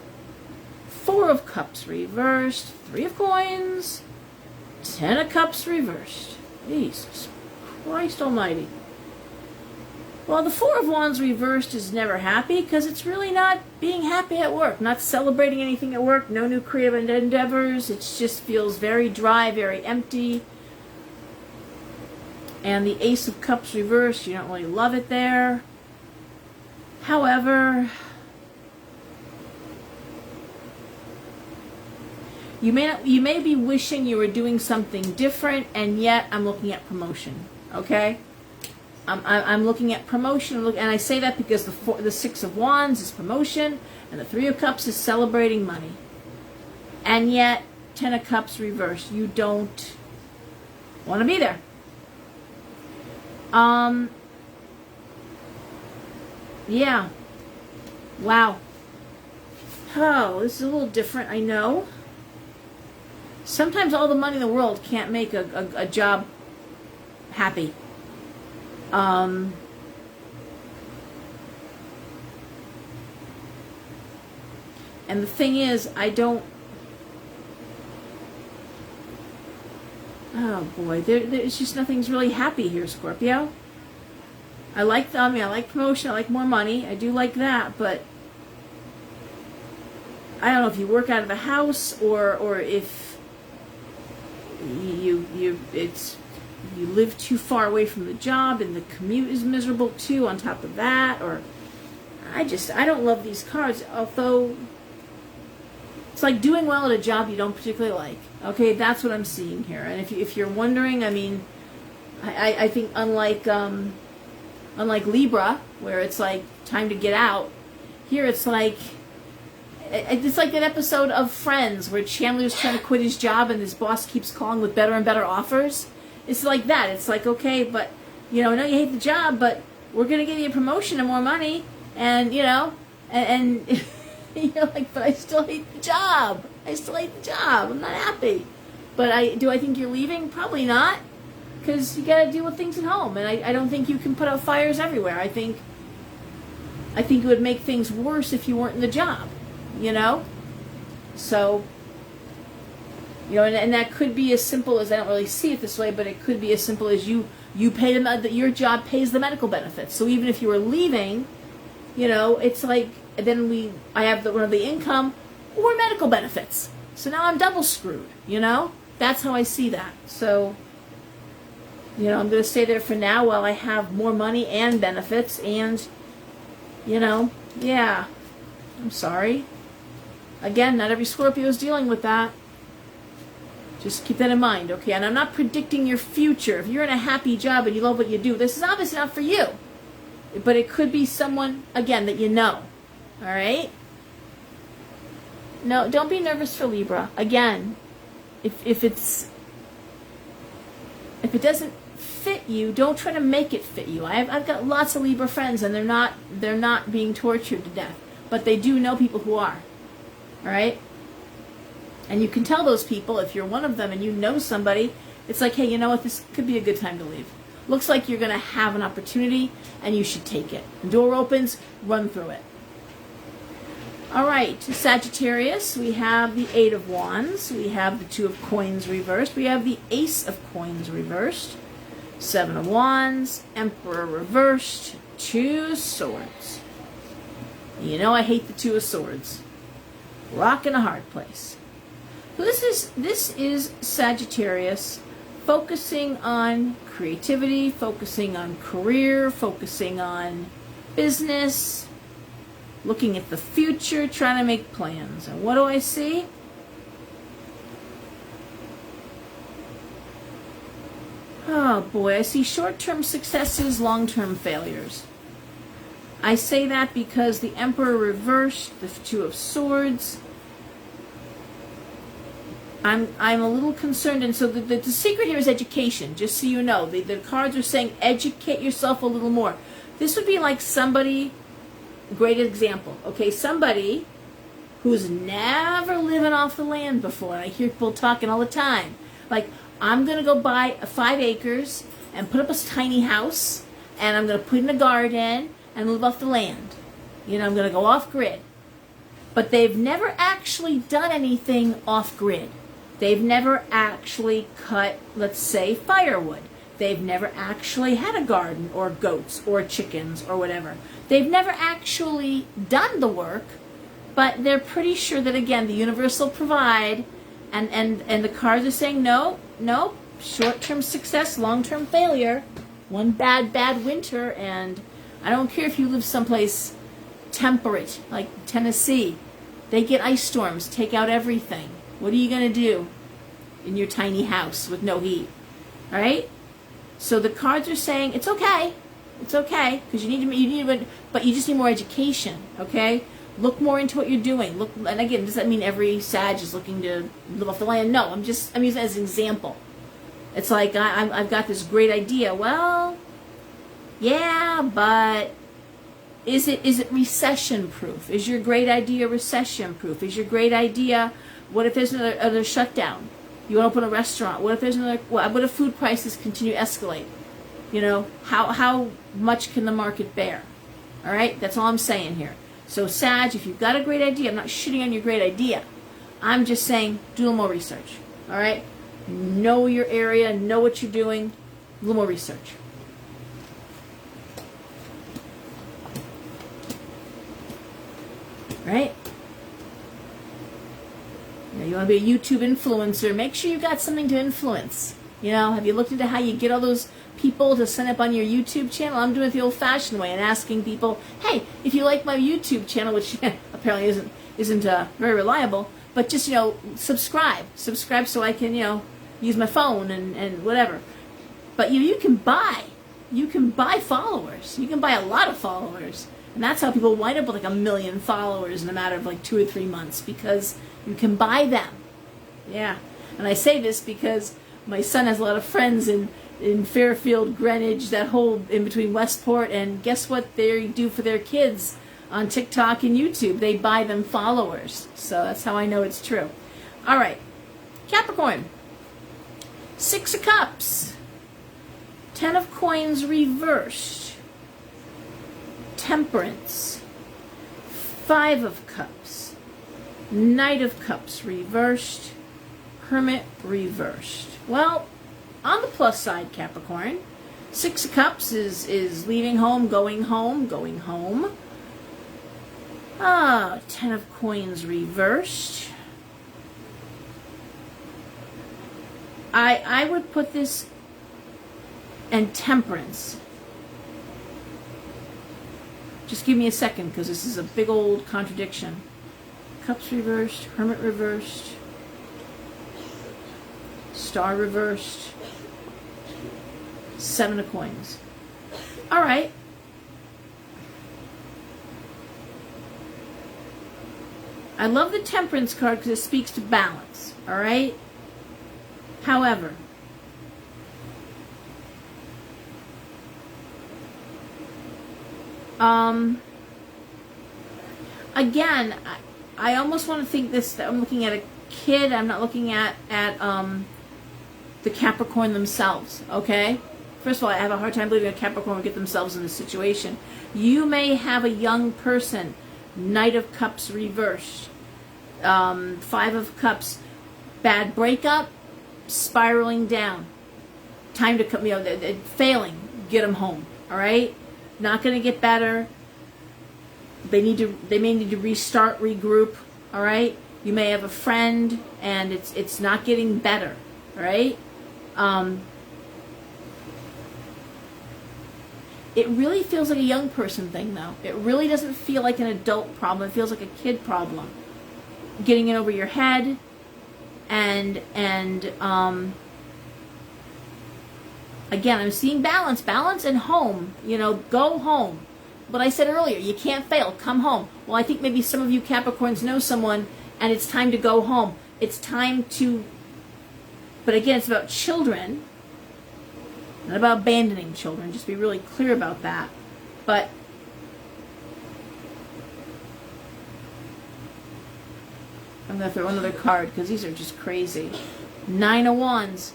Speaker 1: Four of Cups reversed. Three of Coins. Ten of Cups reversed. Jesus Christ almighty. Well, the Four of Wands reversed is never happy because it's really not being happy at work, not celebrating anything at work, no new creative endeavors. It just feels very dry, very empty. And the Ace of Cups reversed, you don't really love it there. However, you may be wishing you were doing something different, and yet I'm looking at promotion, okay? I'm looking at promotion, and I say that because the Six of Wands is promotion, and the Three of Cups is celebrating money. And yet, Ten of Cups reversed. You don't want to be there. Yeah. Wow. Oh, this is a little different, I know. Sometimes all the money in the world can't make a job happy. And the thing is, Oh boy, there's just nothing's really happy here, Scorpio. I like promotion, I like more money, I do like that, but I don't know if you work out of a house or if you live too far away from the job and the commute is miserable too on top of that, or I don't love these cards, although it's like doing well at a job you don't particularly like. Okay, that's what I'm seeing here. And if you're wondering, I mean, I think unlike Libra, where it's like time to get out, here it's like that episode of Friends where Chandler's trying to quit his job and his boss keeps calling with better and better offers. It's like that. It's like, okay, but I know you hate the job, but we're gonna give you a promotion and more money, and and you're like, but I still hate the job. I'm not happy. But I think you're leaving? Probably not, because you got to deal with things at home, and I don't think you can put out fires everywhere. I think it would make things worse if you weren't in the job, So, and that could be as simple as, I don't really see it this way, but it could be as simple as you pay them, that your job pays the medical benefits. So even if you were leaving, it's like, then I have one of the income or medical benefits. So now I'm double screwed, That's how I see that. So, I'm going to stay there for now while I have more money and benefits and, yeah, I'm sorry. Again, not every Scorpio is dealing with that. Just keep that in mind, okay? And I'm not predicting your future. If you're in a happy job and you love what you do, this is obviously not for you. But it could be someone, again, that you know. All right? No, don't be nervous for Libra. Again, if it doesn't fit you, don't try to make it fit you. I've got lots of Libra friends, and they're not being tortured to death, but they do know people who are. All right? And you can tell those people, if you're one of them and you know somebody, it's like, hey, you know what? This could be a good time to leave. Looks like you're going to have an opportunity, and you should take it. The door opens, run through it. All right, Sagittarius, we have the Eight of Wands. We have the Two of Coins reversed. We have the Ace of Coins reversed. Seven of Wands, Emperor reversed, Two of Swords. I hate the Two of Swords. Rock in a hard place. So this is Sagittarius focusing on creativity, focusing on career, focusing on business, looking at the future, trying to make plans. And what do I see? Oh boy, I see short-term successes, long-term failures. I say that because the Emperor reversed, the Two of Swords. I'm a little concerned, and so the secret here is education, just so you know. The cards are saying educate yourself a little more. This would be like somebody, great example, okay, somebody who's never living off the land before. I hear people talking all the time, like, I'm going to go buy 5 acres and put up a tiny house, and I'm going to put in a garden and live off the land. I'm going to go off-grid. But they've never actually done anything off-grid. They've never actually cut, let's say, firewood. They've never actually had a garden or goats or chickens or whatever. They've never actually done the work, but they're pretty sure that, again, the universe will provide, and the cards are saying, no, short-term success, long-term failure, one bad winter, and I don't care if you live someplace temperate, like Tennessee. They get ice storms, take out everything. What are you going to do in your tiny house with no heat? All right? So the cards are saying it's okay, because you need, but you just need more education. Okay? Look more into what you're doing. Look, and again, does that mean every Sag is looking to live off the land? No, I'm using it as an example. It's like I've got this great idea. Well, yeah, but is it recession proof? Is your great idea recession proof? Is your great idea? What if there's another shutdown? You want to open a restaurant. What if there's another? What if food prices continue to escalate? How much can the market bear? All right, that's all I'm saying here. So Sag, if you've got a great idea, I'm not shitting on your great idea. I'm just saying do a little more research. All right, know your area, know what you're doing, a little more research. Right? You want to be a YouTube influencer, make sure you got something to influence. Have you looked into how you get all those people to sign up on your YouTube channel? I'm doing it the old-fashioned way and asking people, hey, if you like my YouTube channel, which apparently isn't very reliable, but just, subscribe so I can, use my phone and whatever. But you can buy followers. You can buy a lot of followers. And that's how people wind up with like 1 million followers in a matter of like 2 or 3 months, because you can buy them. Yeah. And I say this because my son has a lot of friends in Fairfield, Greenwich, that whole in between Westport, and guess what they do for their kids on TikTok and YouTube? They buy them followers. So that's how I know it's true. All right. Capricorn. 6 of Cups. 10 of Coins reversed. Temperance. 5 of Cups. Knight of Cups reversed. Hermit reversed. Well, on the plus side, Capricorn, 6 of Cups is leaving home, going home, going home. 10 of Coins reversed. I would put this and Temperance. Just give me a second, because this is a big old contradiction. Cups reversed, Hermit reversed, Star reversed, 7 of Coins. All right. I love the Temperance card because it speaks to balance. All right. However, again, I almost want to think this, that I'm looking at a kid. I'm not looking at the Capricorn themselves, okay? First of all, I have a hard time believing a Capricorn would get themselves in this situation. You may have a young person, Knight of Cups reversed, 5 of Cups, bad breakup, spiraling down, time to come, failing, get them home, all right? Not going to get better. They may need to restart, regroup, all right? You may have a friend and it's not getting better, all right? It really feels like a young person thing, though. It really doesn't feel like an adult problem. It feels like a kid problem. Getting it over your head, and again, I'm seeing balance and home. Go home. But I said earlier, you can't fail. Come home. Well, I think maybe some of you Capricorns know someone, and it's time to go home. It's time to. But again, it's about children. Not about abandoning children. Just be really clear about that. But I'm going to throw another card because these are just crazy. 9 of Wands.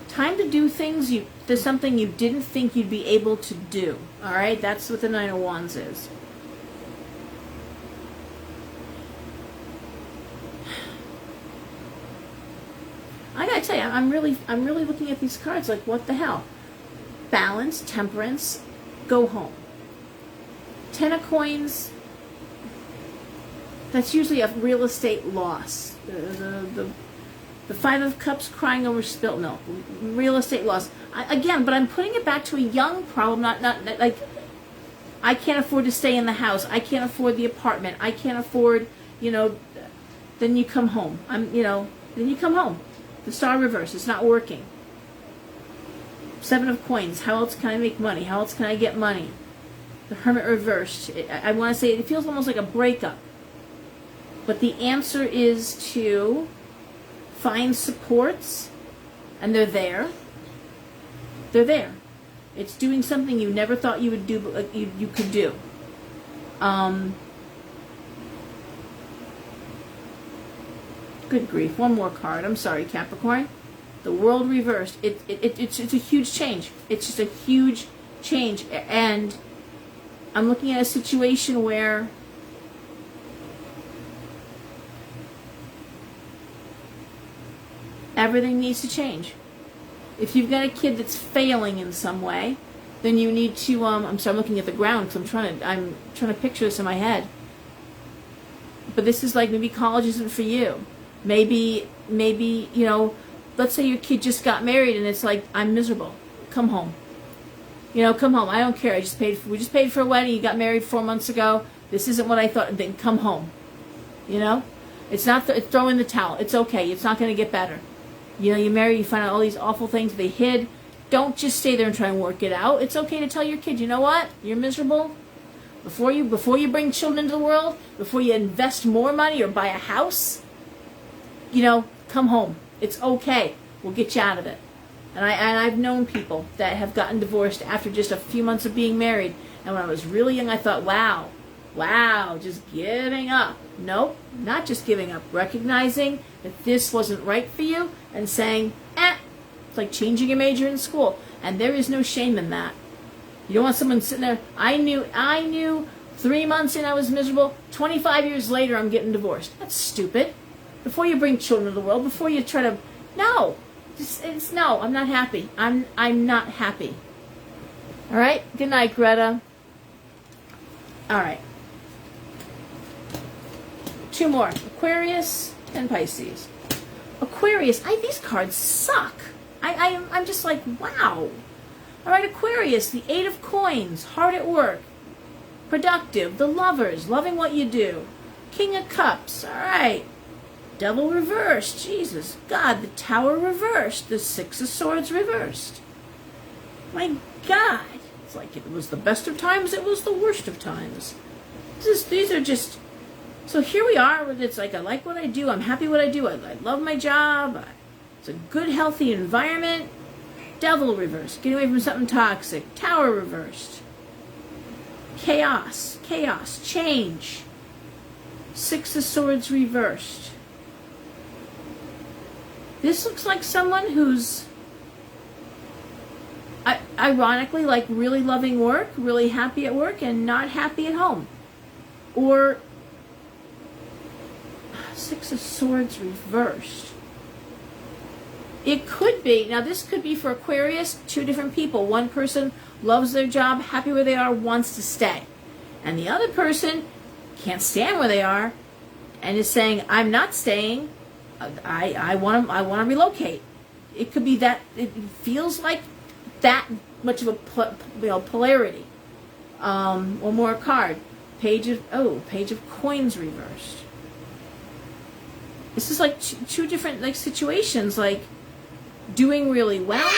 Speaker 1: Time to do things. There's something you didn't think you'd be able to do. All right? That's what the 9 of Wands is. I gotta tell you, I'm really looking at these cards like, what the hell? Balance, temperance, go home. 10 of Coins. That's usually a real estate loss. The 5 of Cups, crying over spilt milk. Real estate loss. But I'm putting it back to a young problem, not like, I can't afford to stay in the house. I can't afford the apartment. I can't afford, then you come home. Then you come home. The Star reverse, it's not working. 7 of Coins, how else can I make money? How else can I get money? The Hermit reversed. I want to say it feels almost like a breakup. But the answer is to find supports, and they're there. They're there. It's doing something you never thought you would do, but you could do. Good grief. One more card. I'm sorry, Capricorn. The World reversed. It's a huge change. It's just a huge change. And I'm looking at a situation where Everything needs to change. If you've got a kid that's failing in some way, then you need to, I'm looking at the ground because I'm trying to picture this in my head. But this is like, maybe college isn't for you. Maybe, you know, let's say your kid just got married and it's like, I'm miserable. Come home. You know, come home. I don't care. We just paid for a wedding. You got married 4 months ago. This isn't what I thought. Then come home. You know? It's not, throw in the towel. It's okay. It's not going to get better. You know, you marry, you find out all these awful things they hid. Don't just stay there and try and work it out. It's okay to tell your kid, you know what? You're miserable. Before you bring children into the world, before you invest more money or buy a house, you know, come home. It's okay. We'll get you out of it. And I've known people that have gotten divorced after just a few months of being married. And when I was really young, I thought, wow, just giving up. Nope, not just giving up. Recognizing that this wasn't right for you and saying, it's like changing your major in school. And there is no shame in that. You don't want someone sitting there, I knew 3 months in I was miserable, 25 years later I'm getting divorced. That's stupid. Before you bring children to the world, before you try to, no, I'm not happy. I'm not happy. All right, good night, Greta. All right. 2 more, Aquarius and Pisces. Aquarius, these cards suck. I'm just like, wow. All right, Aquarius, the 8 of Coins, hard at work, productive, the Lovers, loving what you do, King of Cups, all right, Devil reversed, Jesus, God, the Tower reversed, the 6 of Swords reversed. My God, it's like it was the best of times, it was the worst of times. These are just, so here we are, it's like I like what I do, I'm happy what I do, I love my job, it's a good, healthy environment. Devil reversed. Get away from something toxic. Tower reversed. Chaos. Change. 6 of Swords reversed. This looks like someone who's ironically like really loving work, really happy at work, and not happy at home. Or 6 of Swords reversed. It could be, now this could be for Aquarius, 2 different people. One person loves their job, happy where they are, wants to stay. And the other person can't stand where they are and is saying, I'm not staying, I want to relocate. It could be that, it feels like that much of a polarity. One more card. Page of Coins reversed. This is like 2 different like situations, like doing really well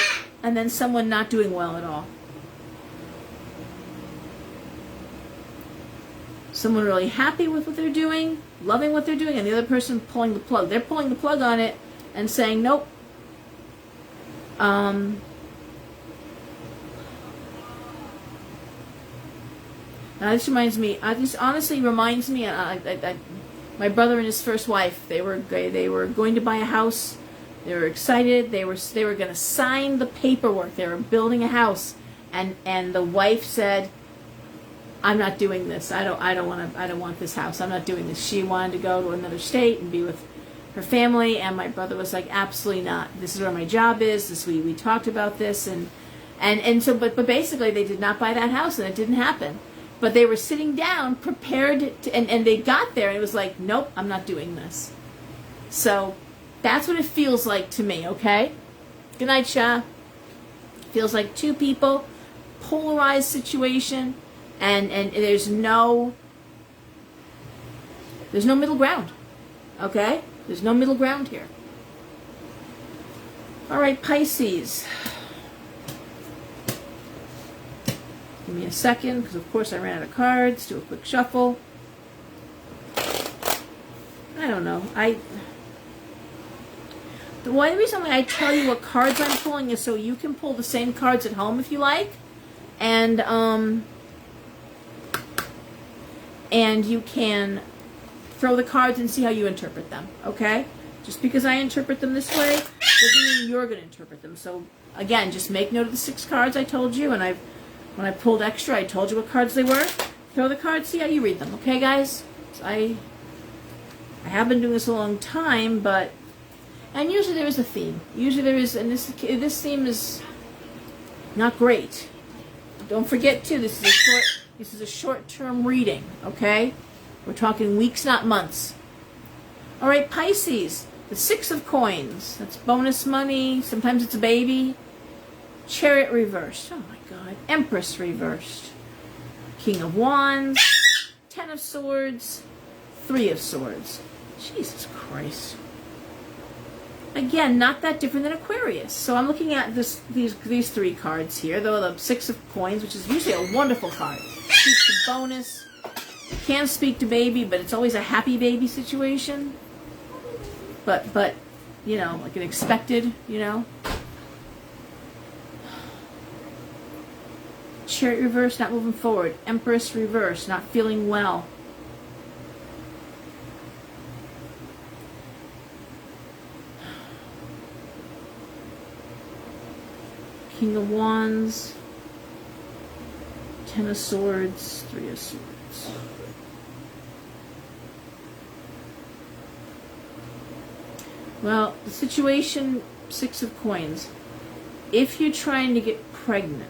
Speaker 1: and then someone not doing well at all. Someone really happy with what they're doing, loving what they're doing, and the other person pulling the plug. They're pulling the plug on it and saying, nope. Now this reminds me, this honestly reminds me, my brother and his first wife, they were going to buy a house. They were excited. They were going to sign the paperwork. They were building a house, and the wife said, "I'm not doing this. I don't want this house. I'm not doing this." She wanted to go to another state and be with her family, and my brother was like, "Absolutely not. This is where my job is. We talked about this, and so but basically they did not buy that house, and it didn't happen. But they were sitting down, prepared to, and they got there, and it was like, nope, I'm not doing this. So that's what it feels like to me, okay? Good night, Sha. Feels like 2 people, polarized situation, and there's no middle ground, okay? There's no middle ground here. All right, Pisces. Give me a second, because of course I ran out of cards. Do a quick shuffle. I don't know. The one reason why I tell you what cards I'm pulling is so you can pull the same cards at home if you like, and you can throw the cards and see how you interpret them. Okay? Just because I interpret them this way doesn't mean you're going to interpret them. So again, just make note of the 6 cards I told you, and when I pulled extra, I told you what cards they were. Throw the cards, see how you read them. Okay, guys? So I have been doing this a long time, but And usually there is a theme. Usually there is, and this theme is not great. Don't forget too, this is a short-term reading, okay? We're talking weeks, not months. All right, Pisces, the 6 of coins. That's bonus money. Sometimes it's a baby. Chariot reversed. Oh my God. Empress reversed. King of Wands. 10 of Swords. 3 of Swords. Jesus Christ. Again, not that different than Aquarius. So I'm looking at these 3 cards here. Though the 6 of coins, which is usually a wonderful card. Speaks to bonus. Can speak to baby, but it's always a happy baby situation. But you know, like an expected, you know. Chariot reverse, not moving forward. Empress reverse, not feeling well. King of Wands. 10 of Swords. 3 of Swords. Well, the situation, 6 of coins. If you're trying to get pregnant,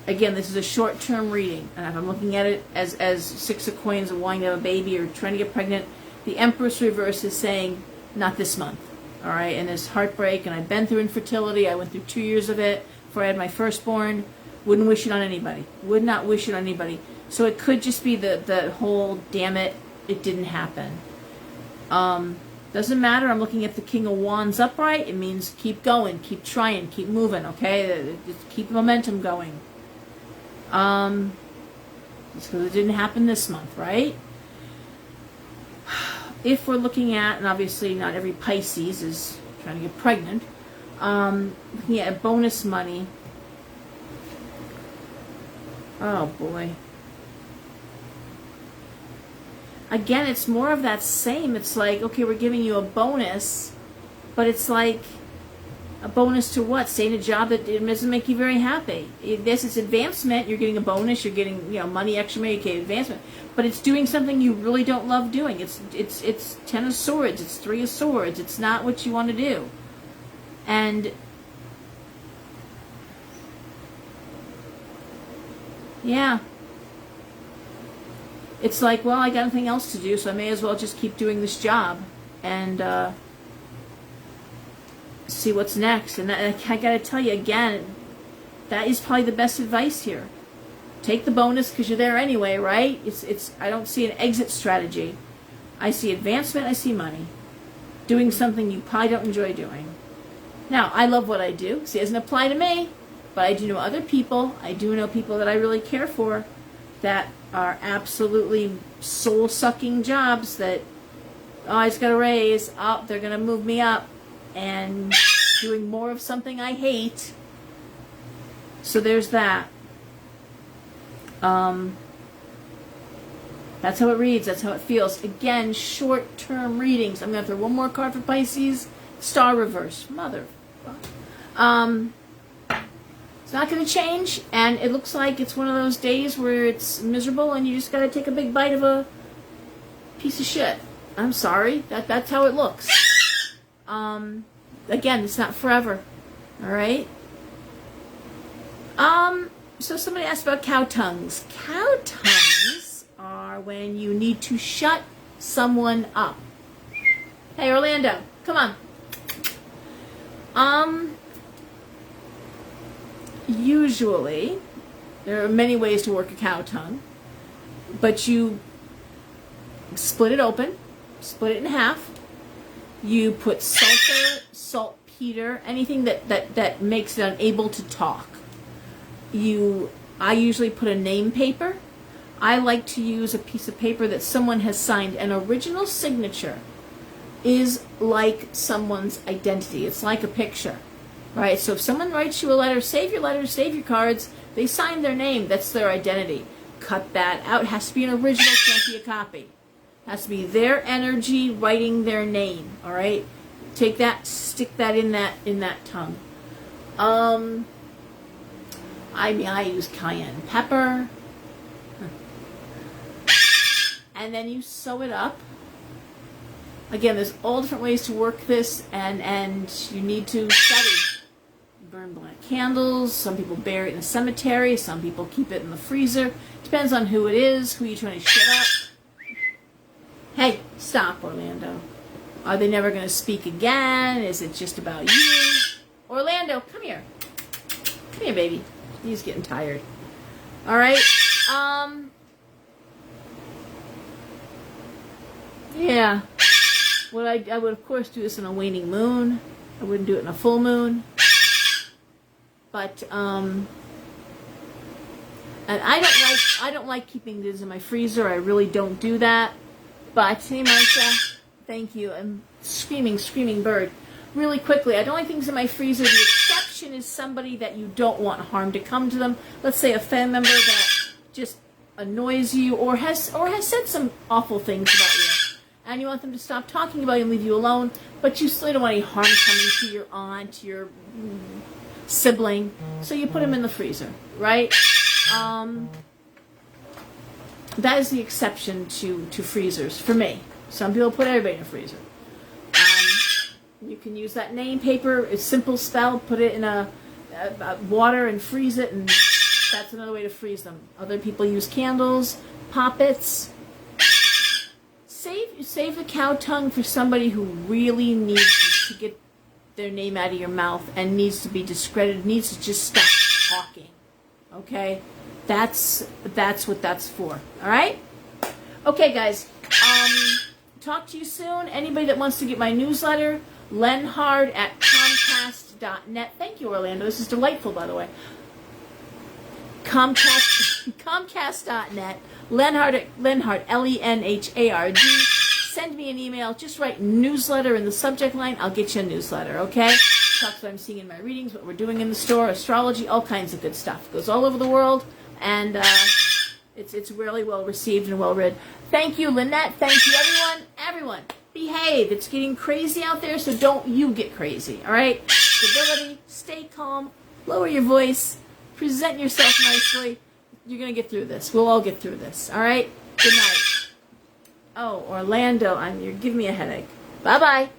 Speaker 1: again, this is a short-term reading, and if I'm looking at it as 6 of coins and wanting to have a baby or trying to get pregnant, the Empress reverse is saying, not this month, all right? And there's heartbreak, and I've been through infertility. I went through 2 years of it before I had my firstborn. Wouldn't wish it on anybody. Would not wish it on anybody. So it could just be the whole, damn it, it didn't happen. Doesn't matter. I'm looking at the King of Wands upright. It means keep going, keep trying, keep moving, okay? Just keep momentum going. It's because it didn't happen this month, right? If we're looking at, and obviously not every Pisces is trying to get pregnant, looking at bonus money. Oh boy. Again, it's more of that same. It's like, okay, we're giving you a bonus, but it's like a bonus to what? Stay in a job that doesn't make you very happy. This is advancement. You're getting a bonus. You're getting, you know, money, extra money, okay, advancement. But it's doing something you really don't love doing. It's 10 of Swords. It's 3 of Swords. It's not what you want to do. And yeah. It's like, well, I got nothing else to do, so I may as well just keep doing this job and see what's next. And I got to tell you again, that is probably the best advice here. Take the bonus because you're there anyway, right? I don't see an exit strategy. I see advancement. I see money. Doing something you probably don't enjoy doing. Now, I love what I do. See, it doesn't apply to me, but I do know other people. I do know people that I really care for that are absolutely soul-sucking jobs that, oh, I just got a raise, oh, they're going to move me up, and doing more of something I hate. So there's that. That's how it reads. That's how it feels. Again, short-term readings. I'm going to throw one more card for Pisces. Star reverse. Mother. It's not going to change, and it looks like it's one of those days where it's miserable and you just got to take a big bite of a piece of shit. I'm sorry. That's how it looks. Again, it's not forever. All right? So somebody asked about cow tongues. Cow tongues are when you need to shut someone up. Hey, Orlando, come on. Usually, there are many ways to work a cow tongue, but you split it open, split it in half. You put sulfur, saltpeter, anything that makes it unable to talk. I usually put a name paper. I like to use a piece of paper that someone has signed. An original signature is like someone's identity. It's like a picture. Right, so if someone writes you a letter, save your letters, save your cards, they sign their name, that's their identity. Cut that out. It has to be an original, can't be a copy. It has to be their energy writing their name, all right? Take that, stick that in that tongue. I use cayenne pepper. And then you sew it up. Again, there's all different ways to work this, and you need to study. Burn black candles. Some people bury it in a cemetery. Some people keep it in the freezer. Depends on who it is, who you're trying to shut up. Hey, stop, Orlando. Are they never going to speak again? Is it just about you? Orlando, come here. Come here, baby. He's getting tired. All right. Yeah. I would of course do this in a waning moon. I wouldn't do it in a full moon. But and I don't like keeping these in my freezer. I really don't do that. But hey, Marcia, thank you. I'm screaming bird. Really quickly, I don't like things in my freezer. The exception is somebody that you don't want harm to come to them. Let's say a family member that just annoys you or has said some awful things about you, and you want them to stop talking about you and leave you alone, but you still don't want any harm coming to your aunt, your sibling, so you put them in the freezer, right? That is the exception to freezers for me. Some people put everybody in a freezer. You can use that name paper. It's simple spell. Put it in a water and freeze it, and that's another way to freeze them. Other people use candles, poppets. Save the cow tongue for somebody who really needs to get their name out of your mouth and needs to be discredited. Needs to just stop talking. Okay, that's what that's for. All right. Okay, guys. Talk to you soon. Anybody that wants to get my newsletter, lenhard@comcast.net. Thank you, Orlando. This is delightful, by the way. Comcast.net. Lenhard, Lenhard. Send me an email. Just write newsletter in the subject line. I'll get you a newsletter, okay? Talks what I'm seeing in my readings, what we're doing in the store, astrology, all kinds of good stuff. It goes all over the world, and it's really well received and well read. Thank you, Lynette. Thank you, everyone. Everyone, behave. It's getting crazy out there, so don't you get crazy, all right? Stability, stay calm, lower your voice, present yourself nicely. You're going to get through this. We'll all get through this, all right? Good night. Oh, Orlando, you're giving me a headache. Bye-bye.